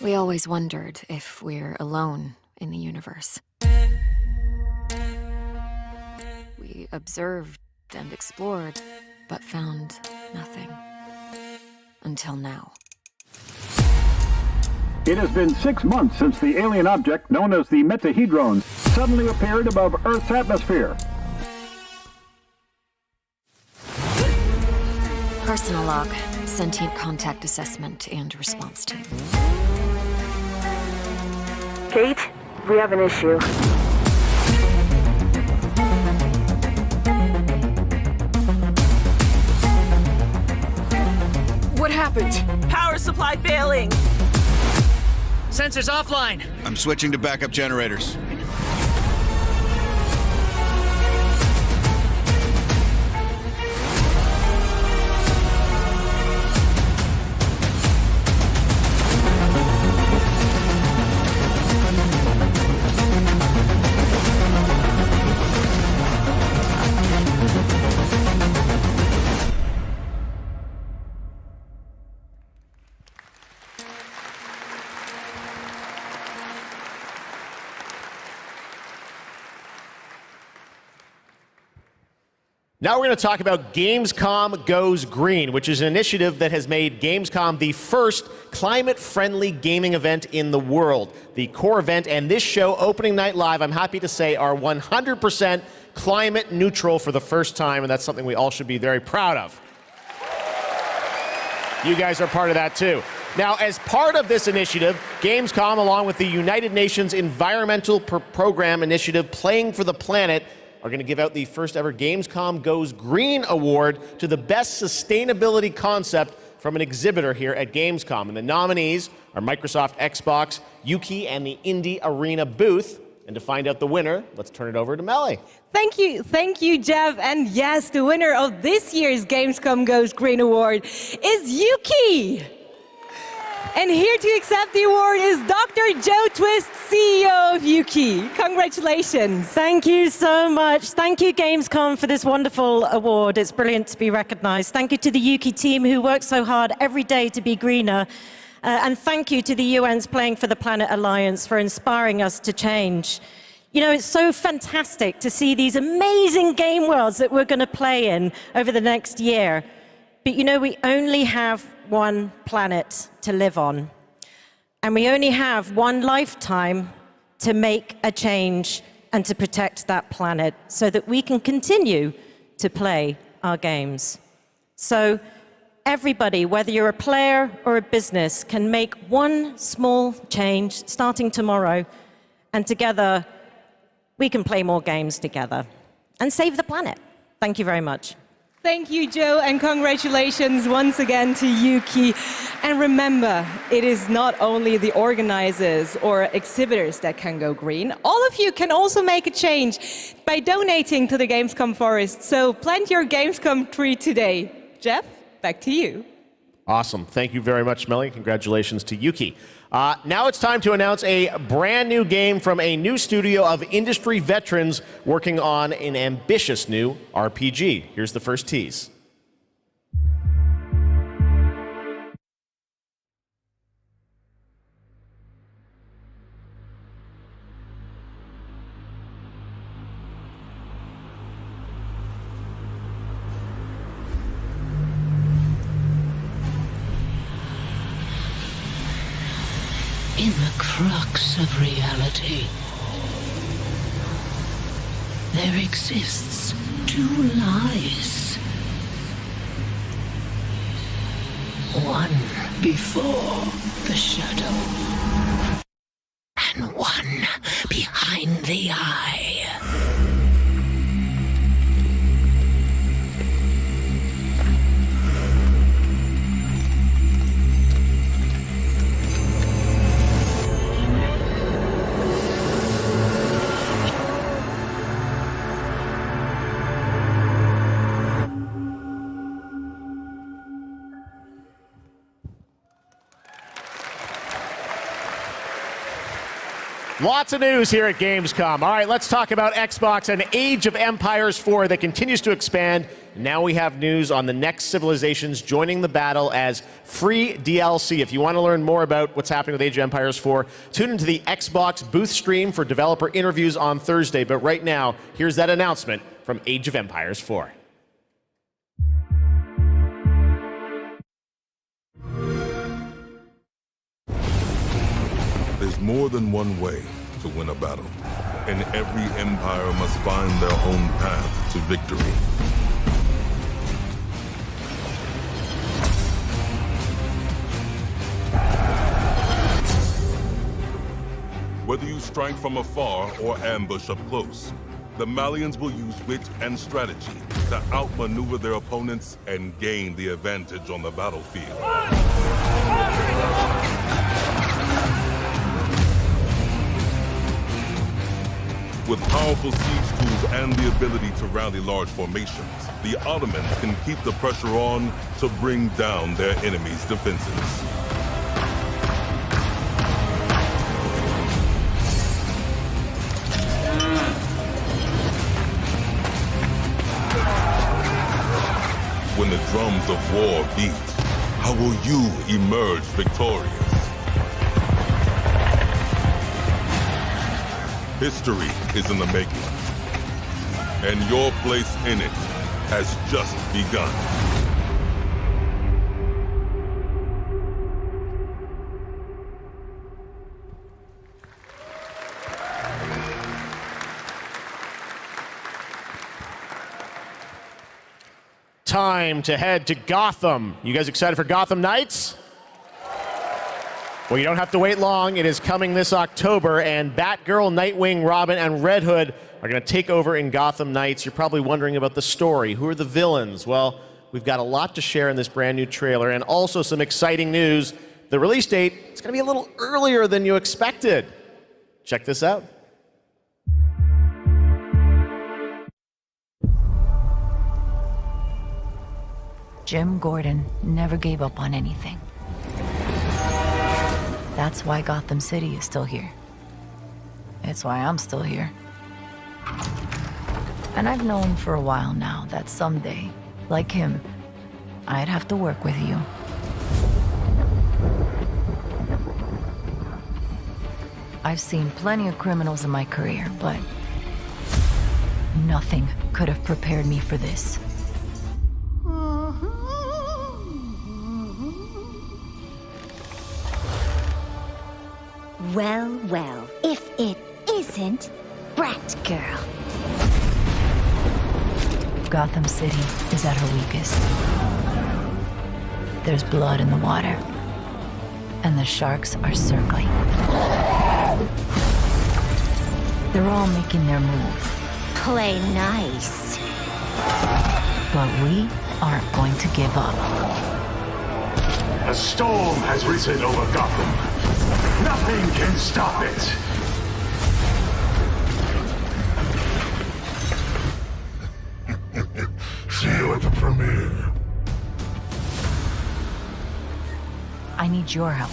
We always wondered if we're alone in the universe. We observed and explored, but found nothing. Until now. It has been 6 months since the alien object known as the Metahedron suddenly appeared above Earth's atmosphere. Personal log, sentient contact assessment and response team. Kate, we have an issue. What happened? Power supply failing. Sensors offline. I'm switching to backup generators. Now we're going to talk about Gamescom Goes Green, which is an initiative that has made Gamescom the first climate-friendly gaming event in the world. The core event and this show, Opening Night Live, I'm happy to say, are 100% climate neutral for the first time, and that's something we all should be very proud of. You guys are part of that too. Now, as part of this initiative, Gamescom, along with the United Nations Environmental Program Initiative Playing for the Planet, are going to give out the first ever Gamescom Goes Green Award to the best sustainability concept from an exhibitor here at Gamescom. And the nominees are Microsoft Xbox, Yuki, and the Indie Arena booth. And to find out the winner, let's turn it over to Melly. Thank you, Geoff. And yes, the winner of this year's Gamescom Goes Green Award is Yuki. And here to accept the award is Dr. Joe Twist, CEO of Yuki. Congratulations. Thank you so much. Thank you, Gamescom, for this wonderful award. It's brilliant to be recognized. Thank you to the Yuki team who work so hard every day to be greener. And thank you to the UN's Playing for the Planet Alliance for inspiring us to change. You know, it's so fantastic to see these amazing game worlds that we're going to play in over the next year. But you know, we only have one planet to live on. And we only have one lifetime to make a change and to protect that planet so that we can continue to play our games. So everybody, whether you're a player or a business, can make one small change starting tomorrow, and together we can play more games together and save the planet. Thank you very much. Thank you, Joe, and congratulations once again to Yuki. And remember, it is not only the organizers or exhibitors that can go green. All of you can also make a change by donating to the Gamescom Forest. So plant your Gamescom tree today. Geoff, back to you. Awesome. Thank you very much, Melly. Congratulations to Yuki. Now it's time to announce a brand new game from a new studio of industry veterans working on an ambitious new RPG. Here's the first tease. In the crux of reality, there exists two lies. One before the shadow, and one behind the eye. Lots of news here at Gamescom. All right, let's talk about Xbox and Age of Empires 4 that continues to expand. Now we have news on the next civilizations joining the battle as free DLC. If you want to learn more about what's happening with Age of Empires 4, tune into the Xbox booth stream for developer interviews on Thursday. But right now, here's that announcement from Age of Empires 4. There's more than one way to win a battle, and every empire must find their own path to victory. Whether you strike from afar or ambush up close, the Malians will use wit and strategy to outmaneuver their opponents and gain the advantage on the battlefield. With powerful siege tools and the ability to rally large formations, the Ottomans can keep the pressure on to bring down their enemies' defenses. When the drums of war beat, how will you emerge victorious? History is in the making, and your place in it has just begun. Time to head to Gotham. You guys excited for Gotham Knights? Well, you don't have to wait long. It is coming this October, and Batgirl, Nightwing, Robin, and Red Hood are going to take over in Gotham Knights. You're probably wondering about the story. Who are the villains? Well, we've got a lot to share in this brand new trailer, and also some exciting news. The release date is going to be a little earlier than you expected. Check this out. Jim Gordon never gave up on anything. That's why Gotham City is still here. It's why I'm still here. And I've known for a while now that someday, like him, I'd have to work with you. I've seen plenty of criminals in my career, but nothing could have prepared me for this. Well, well, if it isn't Bratgirl. Gotham City is at her weakest. There's blood in the water, and the sharks are circling. They're all making their move. Play nice. But we aren't going to give up. A storm has risen over Gotham. Nothing can stop it. See you at the premiere. I need your help.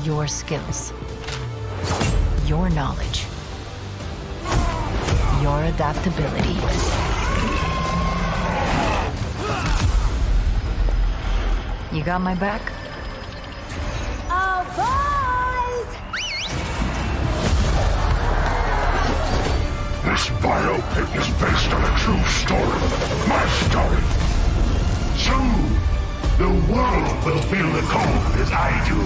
Your skills. Your knowledge. Your adaptability. You got my back? Oh, boys! This biopic is based on a true story. My story. Soon, the world will feel the cold as I do.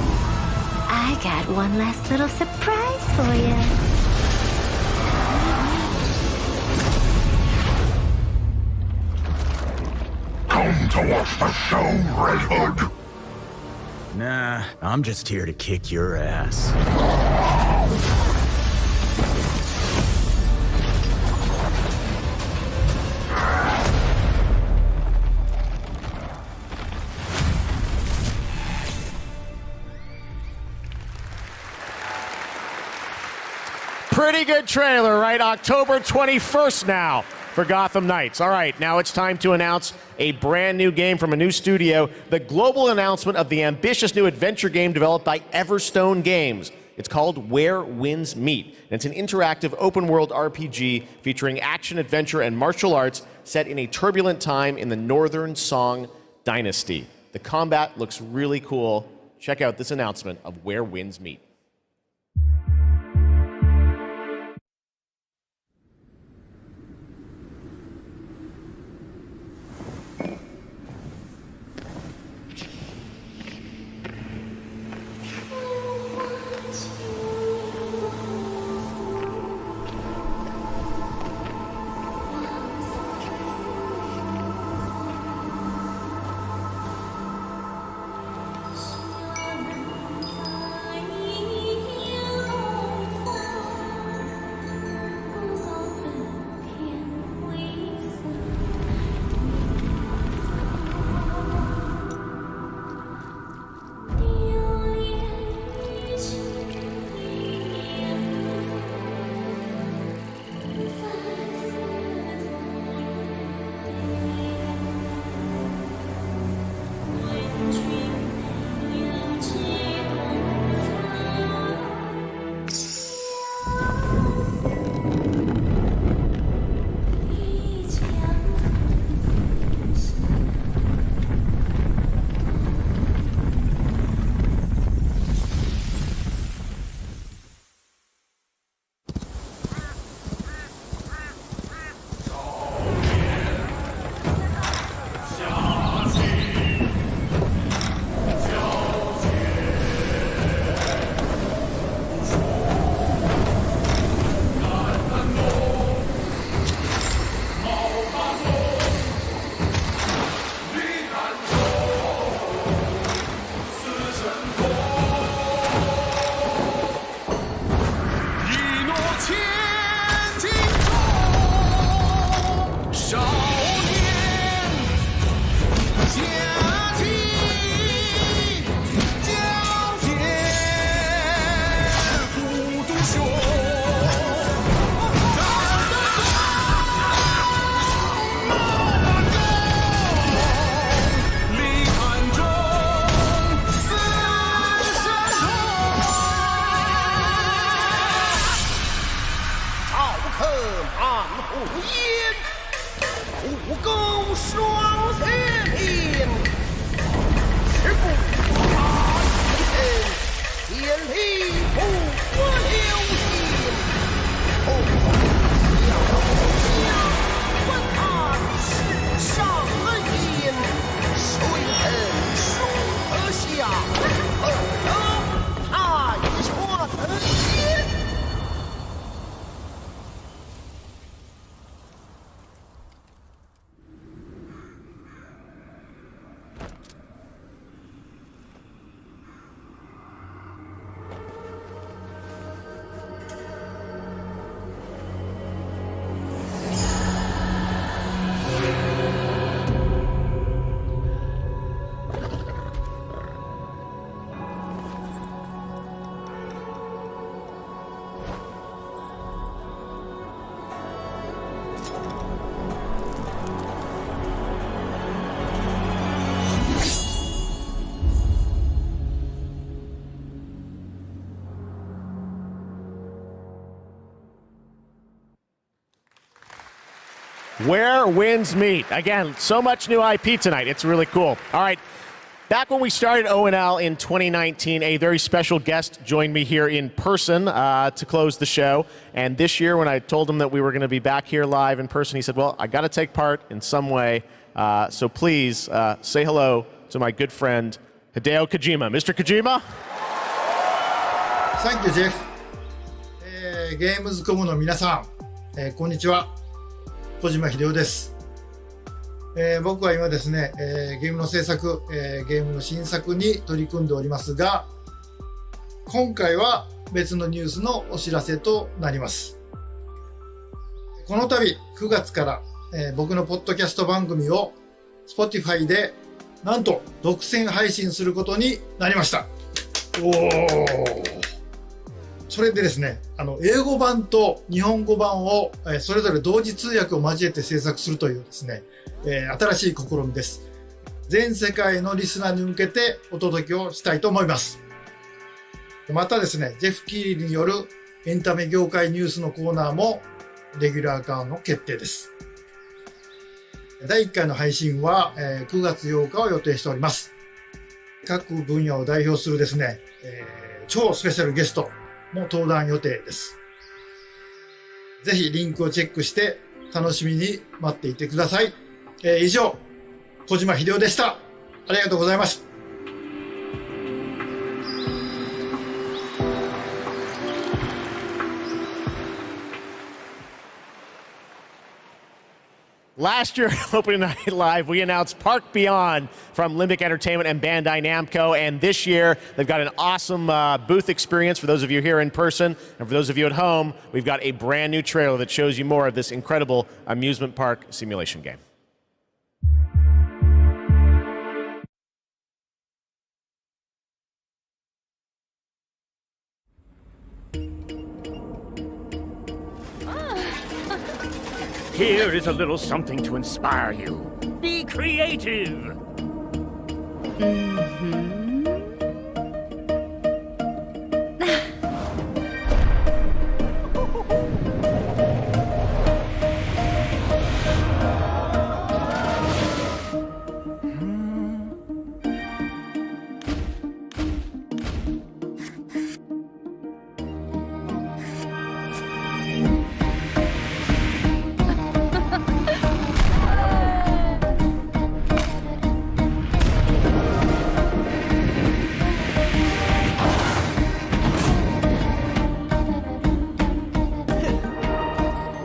I got one last little surprise for you. Come to watch the show, Red Hood. Nah, I'm just here to kick your ass. Pretty good trailer, right? October 21st now for Gotham Knights. All right, now it's time to announce a brand new game from a new studio, the global announcement of the ambitious new adventure game developed by Everstone Games. It's called Where Winds Meet, and it's an interactive open-world RPG featuring action, adventure, and martial arts set in a turbulent time in the Northern Song Dynasty. The combat looks really cool. Check out this announcement of Where Winds Meet. 武功双全面，十步八天，天地不可留心。问他世上言，谁能数下？太全。Where winds meet. Again, so much new IP tonight. It's really cool. All right. Back when we started ONL in 2019, a very special guest joined me here in person to close the show. And this year, when I told him that we were going to be back here live in person, he said, well, I got to take part in some way. So please say hello to my good friend, Hideo Kojima. Mr. Kojima? Thank you, Geoff. Gamescom の皆さん、こんにちは。小島秀夫です。僕は今ですね、ゲームの制作、ゲームの新作に取り組んでおりますが、今回は別のニュースのお知らせとなります。この度9月から、僕のポッドキャスト番組を Spotify でなんと独占配信することになりました。おー。それでですね、英語版と日本語版をそれぞれ同時通訳を交えて制作するというですね、新しい試みです。全世界のリスナーに向けてお届けをしたいと思います。またですね、ジェフ・キーリーによるエンタメ業界ニュースのコーナーもレギュラー化の決定です。第1回の配信は9月8日を予定しております。各分野を代表するですね、超スペシャルゲストも登壇予定です。ぜひリンクをチェックして楽しみに待っていてください。以上、小島秀夫でした。ありがとうございます。Last year, opening night live, we announced Park Beyond from Limbic Entertainment and Bandai Namco. And this year, they've got an awesome booth experience for those of you here in person. And for those of you at home, we've got a brand new trailer that shows you more of this incredible amusement park simulation game. Here is a little something to inspire you. Be creative!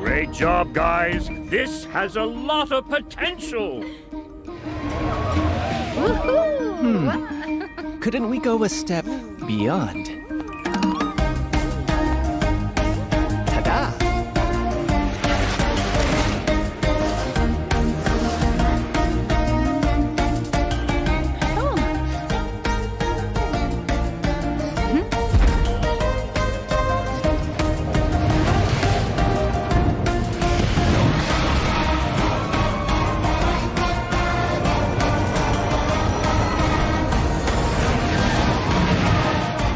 Great job, guys. This has a lot of potential. Couldn't we go a step beyond? Ta-da!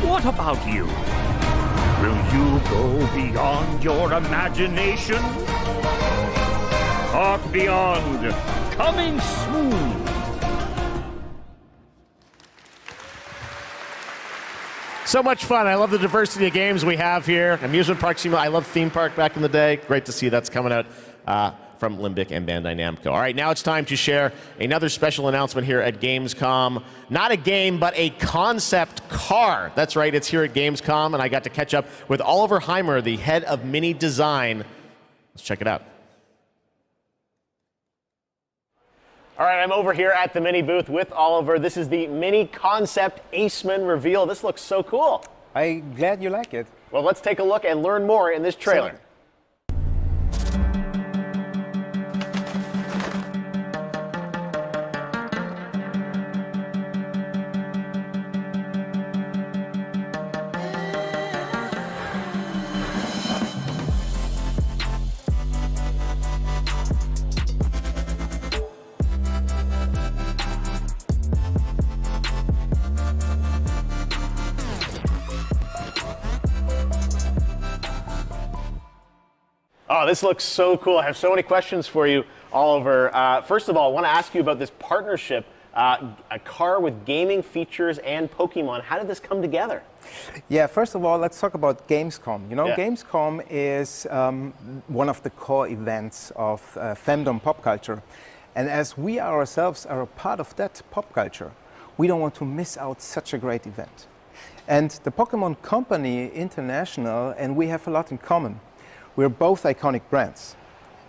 What about you? Will you go beyond your imagination? Talk Beyond, coming soon. So much fun. I love the diversity of games we have here. Amusement Park Simulator. I love Theme Park back in the day. Great to see that's coming out from Limbic and Bandai Namco. All right, now it's time to share another special announcement here at Gamescom. Not a game, but a concept car. That's right, it's here at Gamescom, and I got to catch up with Oliver Heimer, the head of Mini Design. Let's check it out. All right, I'm over here at the Mini booth with Oliver. This is the Mini Concept Aceman reveal. This looks so cool. I'm glad you like it. Well, let's take a look and learn more in this trailer. Oh, this looks so cool. I have so many questions for you, Oliver. First of all, I want to ask you about this partnership, a car with gaming features and Pokemon. How did this come together? Yeah, first of all, let's talk about Gamescom. You know, Gamescom is one of the core events of fandom pop culture. And as we ourselves are a part of that pop culture, we don't want to miss out such a great event. And the Pokemon Company International and we have a lot in common. We're both iconic brands.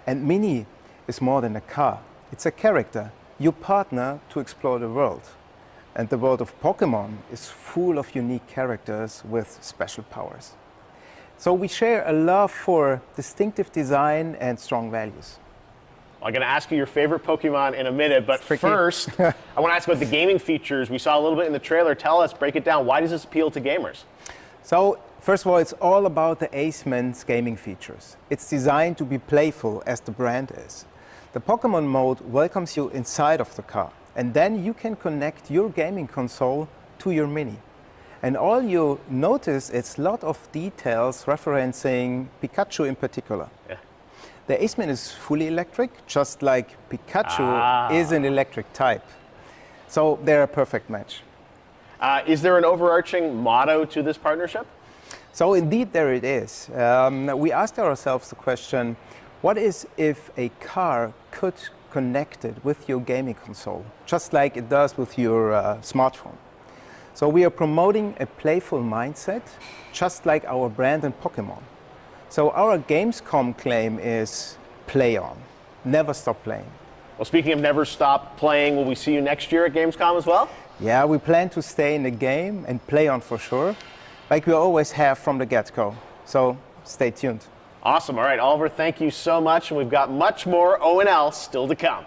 And Mini is more than a car. It's a character. You partner to explore the world. And the world of Pokemon is full of unique characters with special powers. So we share a love for distinctive design and strong values. I'm going to ask you your favorite Pokemon in a minute, but first, I want to ask about the gaming features. We saw a little bit in the trailer. Tell us, break it down. Why does this appeal to gamers? So, first of all, it's all about the Aceman's gaming features. It's designed to be playful, as the brand is. The Pokemon mode welcomes you inside of the car, and then you can connect your gaming console to your Mini. And all you notice is a lot of details referencing Pikachu in particular. Yeah. The Aceman is fully electric, just like Pikachu is an electric type. So they're a perfect match. Is there an overarching motto to this partnership? So indeed there it is. We asked ourselves the question, what is if a car could connect it with your gaming console, just like it does with your smartphone? So we are promoting a playful mindset, just like our brand in Pokemon. So our Gamescom claim is play on, never stop playing. Well, speaking of never stop playing, will we see you next year at Gamescom as well? Yeah, we plan to stay in the game and play on for sure, like we always have from the get-go. So stay tuned. Awesome. All right, Oliver, thank you so much. And we've got much more O&L still to come.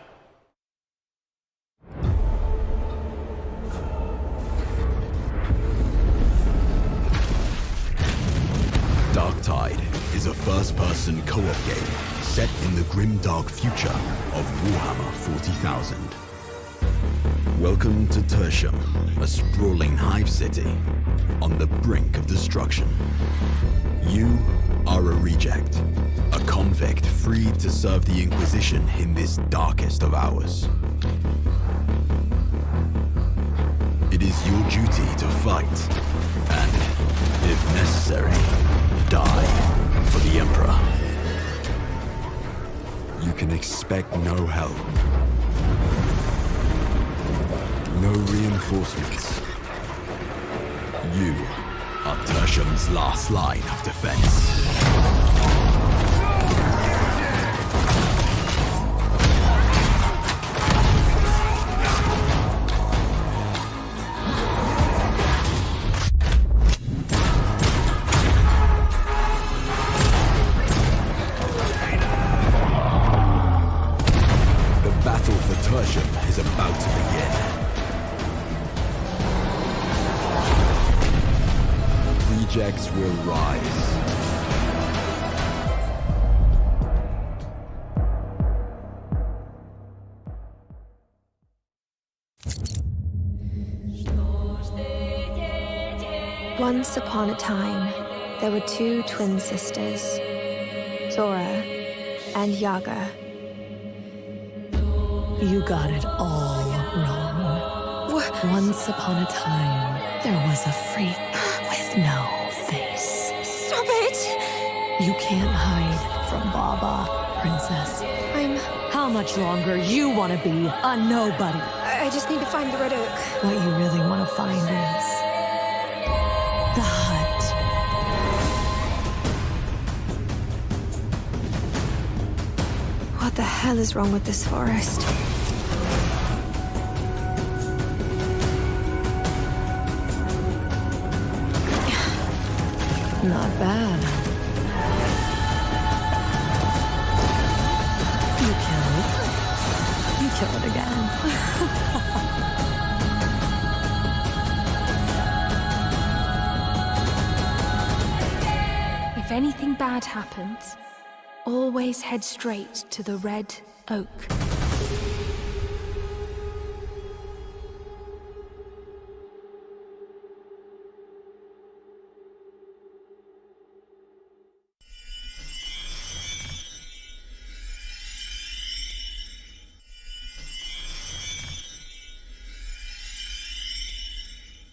Darktide is a first-person co-op game set in the grim dark future of Warhammer 40,000. Welcome to Tertium, a sprawling hive city on the brink of destruction. You are a reject, a convict freed to serve the Inquisition in this darkest of hours. It is your duty to fight, and, if necessary, die for the Emperor. You can expect no help. No reinforcements. You are Tertium's last line of defense. The battle for Tertium is about to begin. Rejects will rise. Once upon a time, there were two twin sisters, Zora and Yaga. You got it all wrong. Once upon a time, there was a freak with no face. Stop it! You can't hide from Baba, princess. How much longer you want to be a nobody? I just need to find the Red Oak. What you really want to find is the hut. What the hell is wrong with this forest? Not bad. You kill it again. If anything bad happens, always head straight to the Red Oak.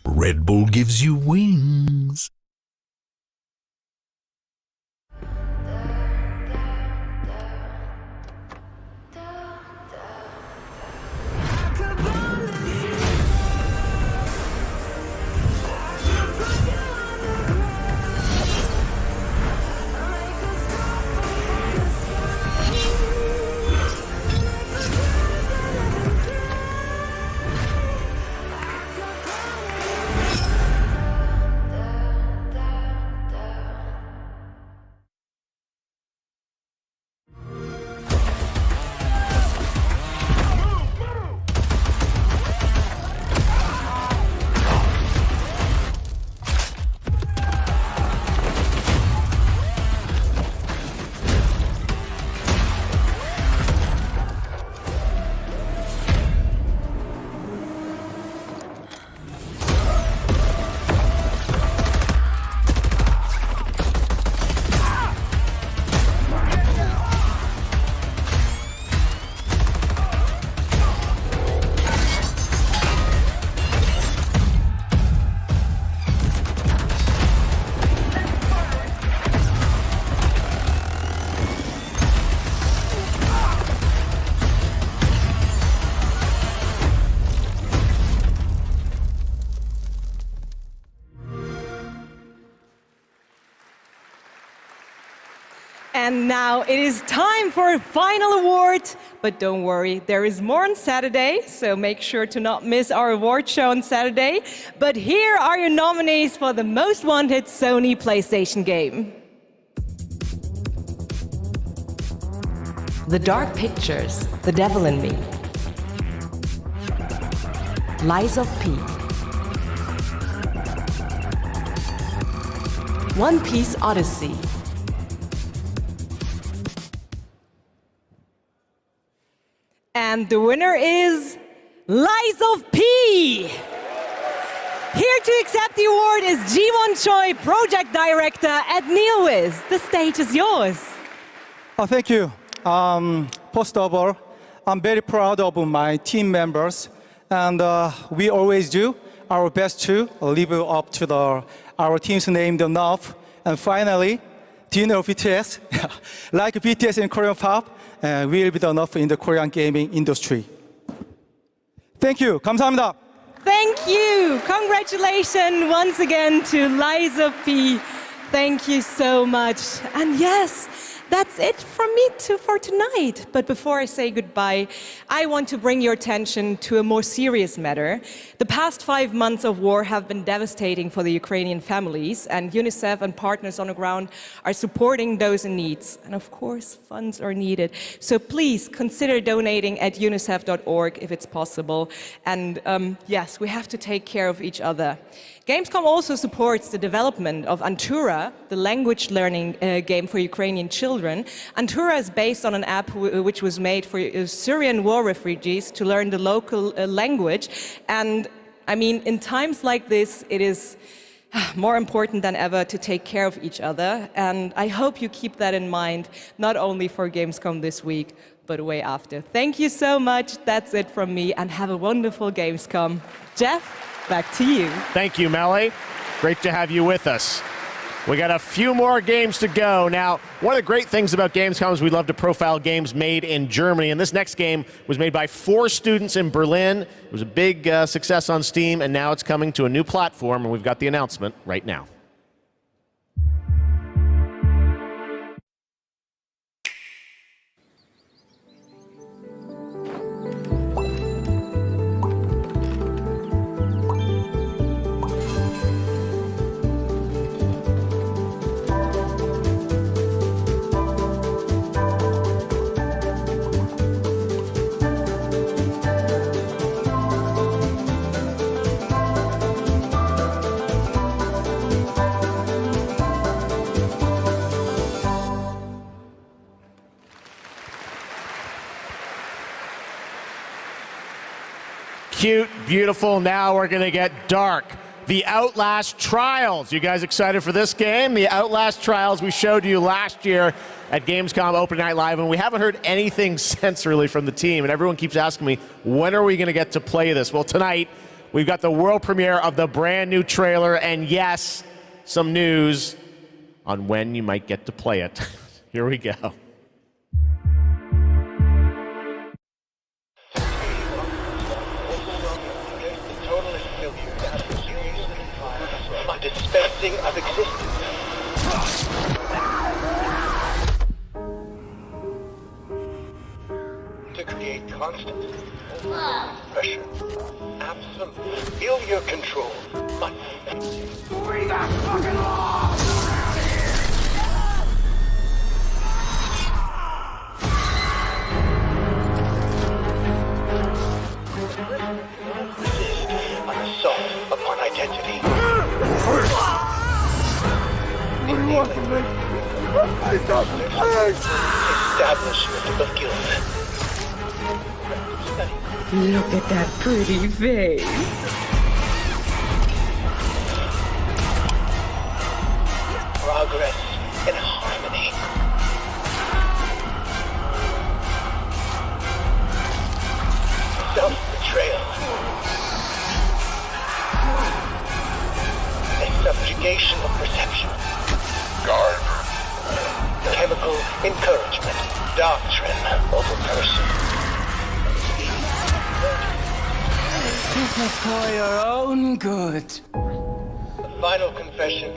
Red Bull gives you wings. And now it is time for a final award. But don't worry, there is more on Saturday, so make sure to not miss our award show on Saturday. But here are your nominees for the most wanted Sony PlayStation game. The Dark Pictures, The Devil in Me. Lies of P. One Piece Odyssey. And the winner is Lies of P. Here to accept the award is Ji-won Choi, Project Director at NeoWiz. The stage is yours. Oh, thank you. First of all, I'm very proud of my team members, and we always do our best to live up to our team's name enough. And finally, do you know BTS? Like BTS in Korean pop, will be enough in the Korean gaming industry. Thank you. 감사합니다. Thank you. Congratulations once again to Lies of P. Thank you so much. And yes, that's it from me for tonight. But before I say goodbye, I want to bring your attention to a more serious matter. The past 5 months of war have been devastating for the Ukrainian families, and UNICEF and partners on the ground are supporting those in need. And of course, funds are needed. So please consider donating at unicef.org if it's possible. And yes, we have to take care of each other. Gamescom also supports the development of Antura, the language learning game for Ukrainian children. Antura is based on an app which was made for Syrian war refugees to learn the local language. And I mean, in times like this, it is more important than ever to take care of each other. And I hope you keep that in mind, not only for Gamescom this week, but way after. Thank you so much. That's it from me, and have a wonderful Gamescom. Geoff, back to you. Thank you, Melly. Great to have you with us. We got a few more games to go. Now, one of the great things about Gamescom is we love to profile games made in Germany, and this next game was made by 4 students in Berlin. It was a big success on Steam, and now it's coming to a new platform, and we've got the announcement right now. Cute, beautiful, now we're gonna get dark. The Outlast Trials. You guys excited for this game? The Outlast Trials we showed you last year at Gamescom Open Night Live, and we haven't heard anything since really from the team, and everyone keeps asking me, when are we gonna get to play this? Well, tonight, we've got the world premiere of the brand new trailer, and yes, some news on when you might get to play it. Here we go. Dispensing of existence. To create constant pressure. Absolute. Feel your control. But bring that fucking law! An assault upon identity. Establishment of guilt. Look at that pretty face. Progress in harmony. Self-betrayal. A subjugation of perception. Guard. Chemical encouragement. Doctrine over person. This is for your own good. The final confession.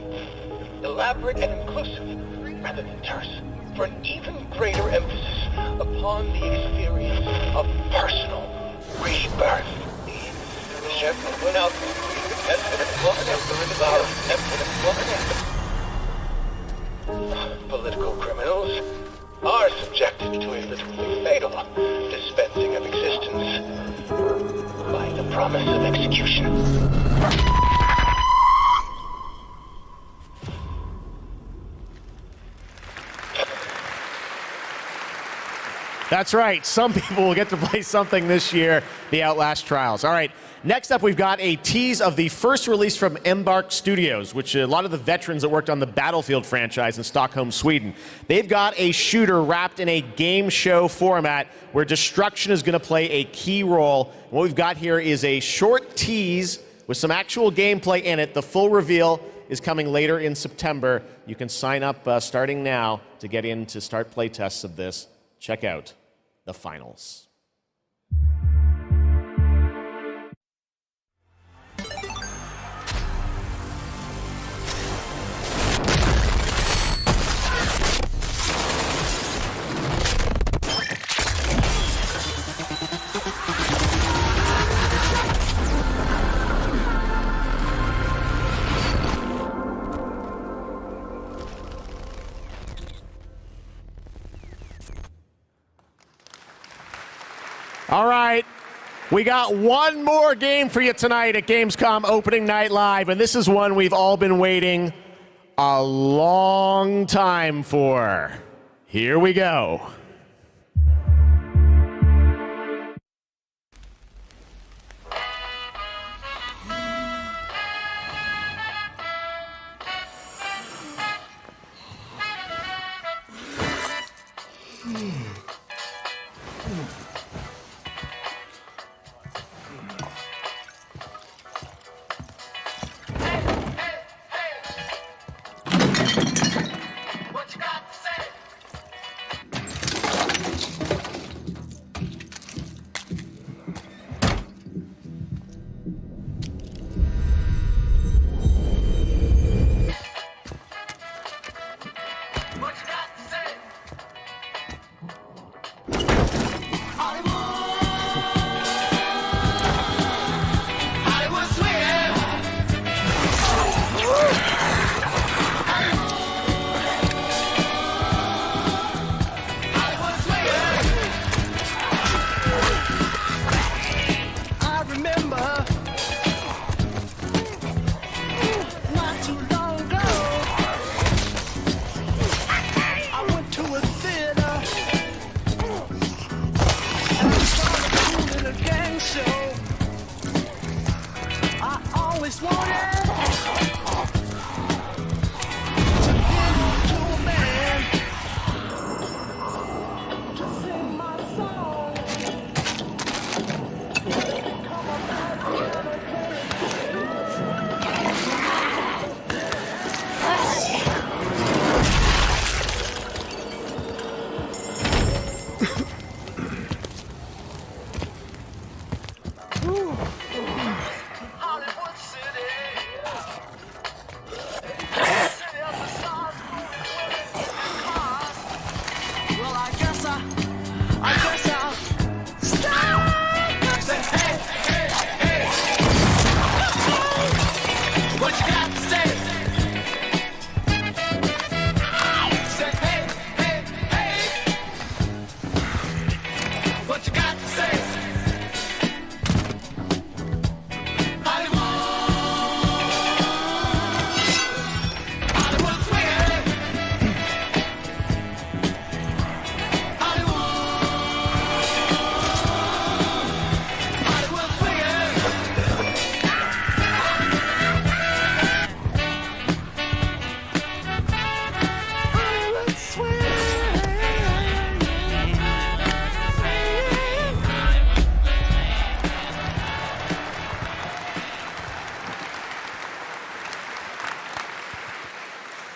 Elaborate and inclusive, rather than terse, for an even greater emphasis upon the experience of personal rebirth. Political criminals are subjected to a literally fatal dispensing of existence by the promise of execution. That's right. Some people will get to play something this year, the Outlast Trials. All right. Next up, we've got a tease of the first release from Embark Studios, which a lot of the veterans that worked on the Battlefield franchise in Stockholm, Sweden. They've got a shooter wrapped in a game show format where destruction is going to play a key role. And what we've got here is a short tease with some actual gameplay in it. The full reveal is coming later in September. You can sign up starting now to get in to start playtests of this. Check out the finals. All right, we got one more game for you tonight at Gamescom Opening Night Live, and this is one we've all been waiting a long time for. Here we go.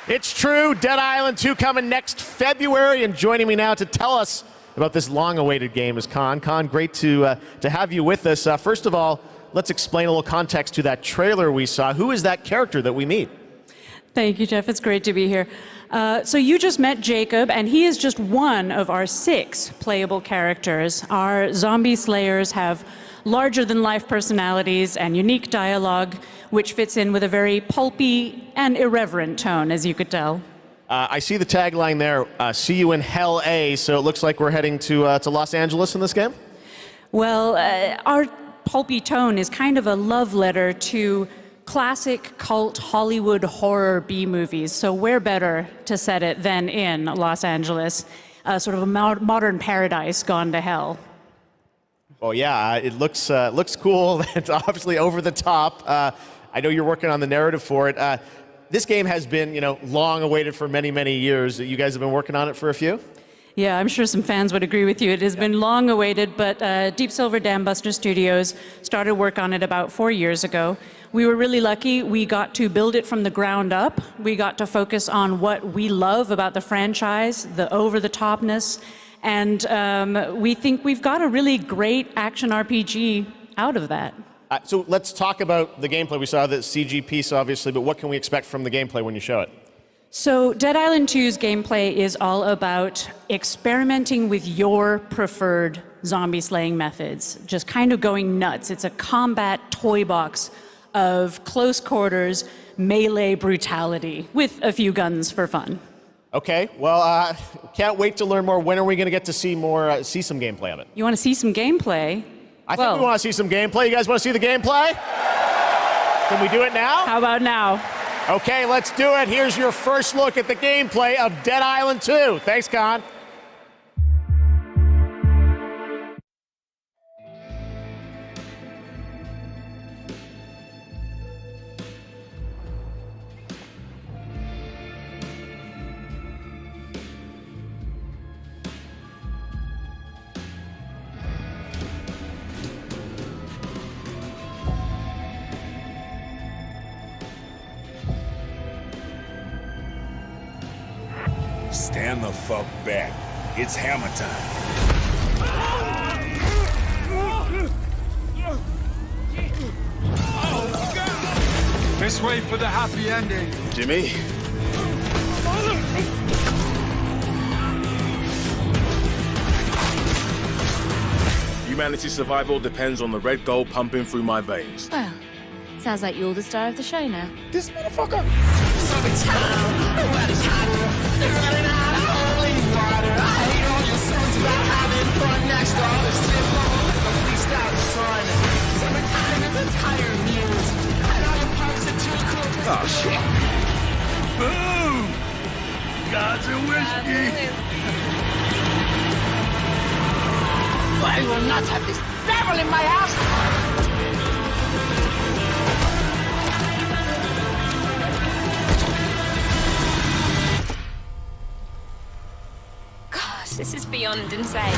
It's true, Dead Island 2 coming next February, and joining me now to tell us about this long-awaited game is Khan. Khan, great to have you with us. First of all, let's explain a little context to that trailer we saw. Who is that character that we meet? Thank you, Geoff. It's great to be here. So you just met Jacob, and he is just one of our 6 playable characters. Our zombie slayers have larger-than-life personalities and unique dialogue, which fits in with a very pulpy and irreverent tone, as you could tell. I see the tagline there, see you in Hell A, so it looks like we're heading to Los Angeles in this game? Well, our pulpy tone is kind of a love letter to classic cult Hollywood horror B-movies, so where better to set it than in Los Angeles, sort of a modern paradise gone to hell. Oh yeah, it looks cool. It's obviously over the top. I know you're working on the narrative for it. This game has been, long awaited for many, many years. You guys have been working on it for a few? Yeah, I'm sure some fans would agree with you. It has been long awaited, but Deep Silver Dambuster Studios started work on it about 4 years ago. We were really lucky. We got to build it from the ground up. We got to focus on what we love about the franchise, the over-the-topness, and we think we've got a really great action RPG out of that. So let's talk about the gameplay. We saw the CG piece, obviously, but what can we expect from the gameplay when you show it? So Dead Island 2's gameplay is all about experimenting with your preferred zombie slaying methods, just kind of going nuts. It's a combat toy box of close quarters melee brutality with a few guns for fun. Okay, well, can't wait to learn more. When are we going to get to see some gameplay of it? You want to see some gameplay? I think we want to see some gameplay. You guys want to see the gameplay? Can we do it now? How about now? Okay, let's do it. Here's your first look at the gameplay of Dead Island 2. Thanks, Khan. Stand the fuck back. It's hammer time. Let's wait for the happy ending. Jimmy? Humanity's survival depends on the red gold pumping through my veins. Well, sounds like you're the star of the show now. This motherfucker! Oh shit! Boom! Gods and whiskey! I will not have this devil in my house! This is beyond insane.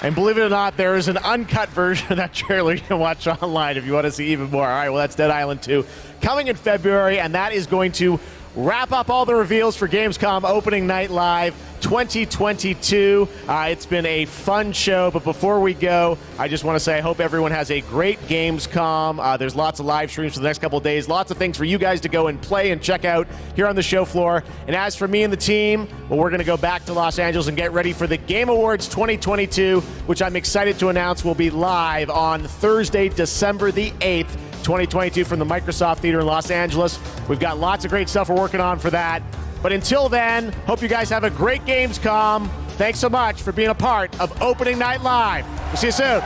And believe it or not, there is an uncut version of that trailer you can watch online if you want to see even more. All right, well, that's Dead Island 2 coming in February, and that is going to wrap up all the reveals for Gamescom Opening Night Live 2022. It's been a fun show, but before we go, I just want to say I hope everyone has a great Gamescom. There's lots of live streams for the next couple of days, lots of things for you guys to go and play and check out here on the show floor. And as for me and the team, well, we're going to go back to Los Angeles and get ready for the Game Awards 2022, which I'm excited to announce will be live on Thursday, December the 8th, 2022 from the Microsoft Theater in Los Angeles. We've got lots of great stuff we're working on for that. But until then, hope you guys have a great Gamescom. Thanks so much for being a part of Opening Night Live. We'll see you soon.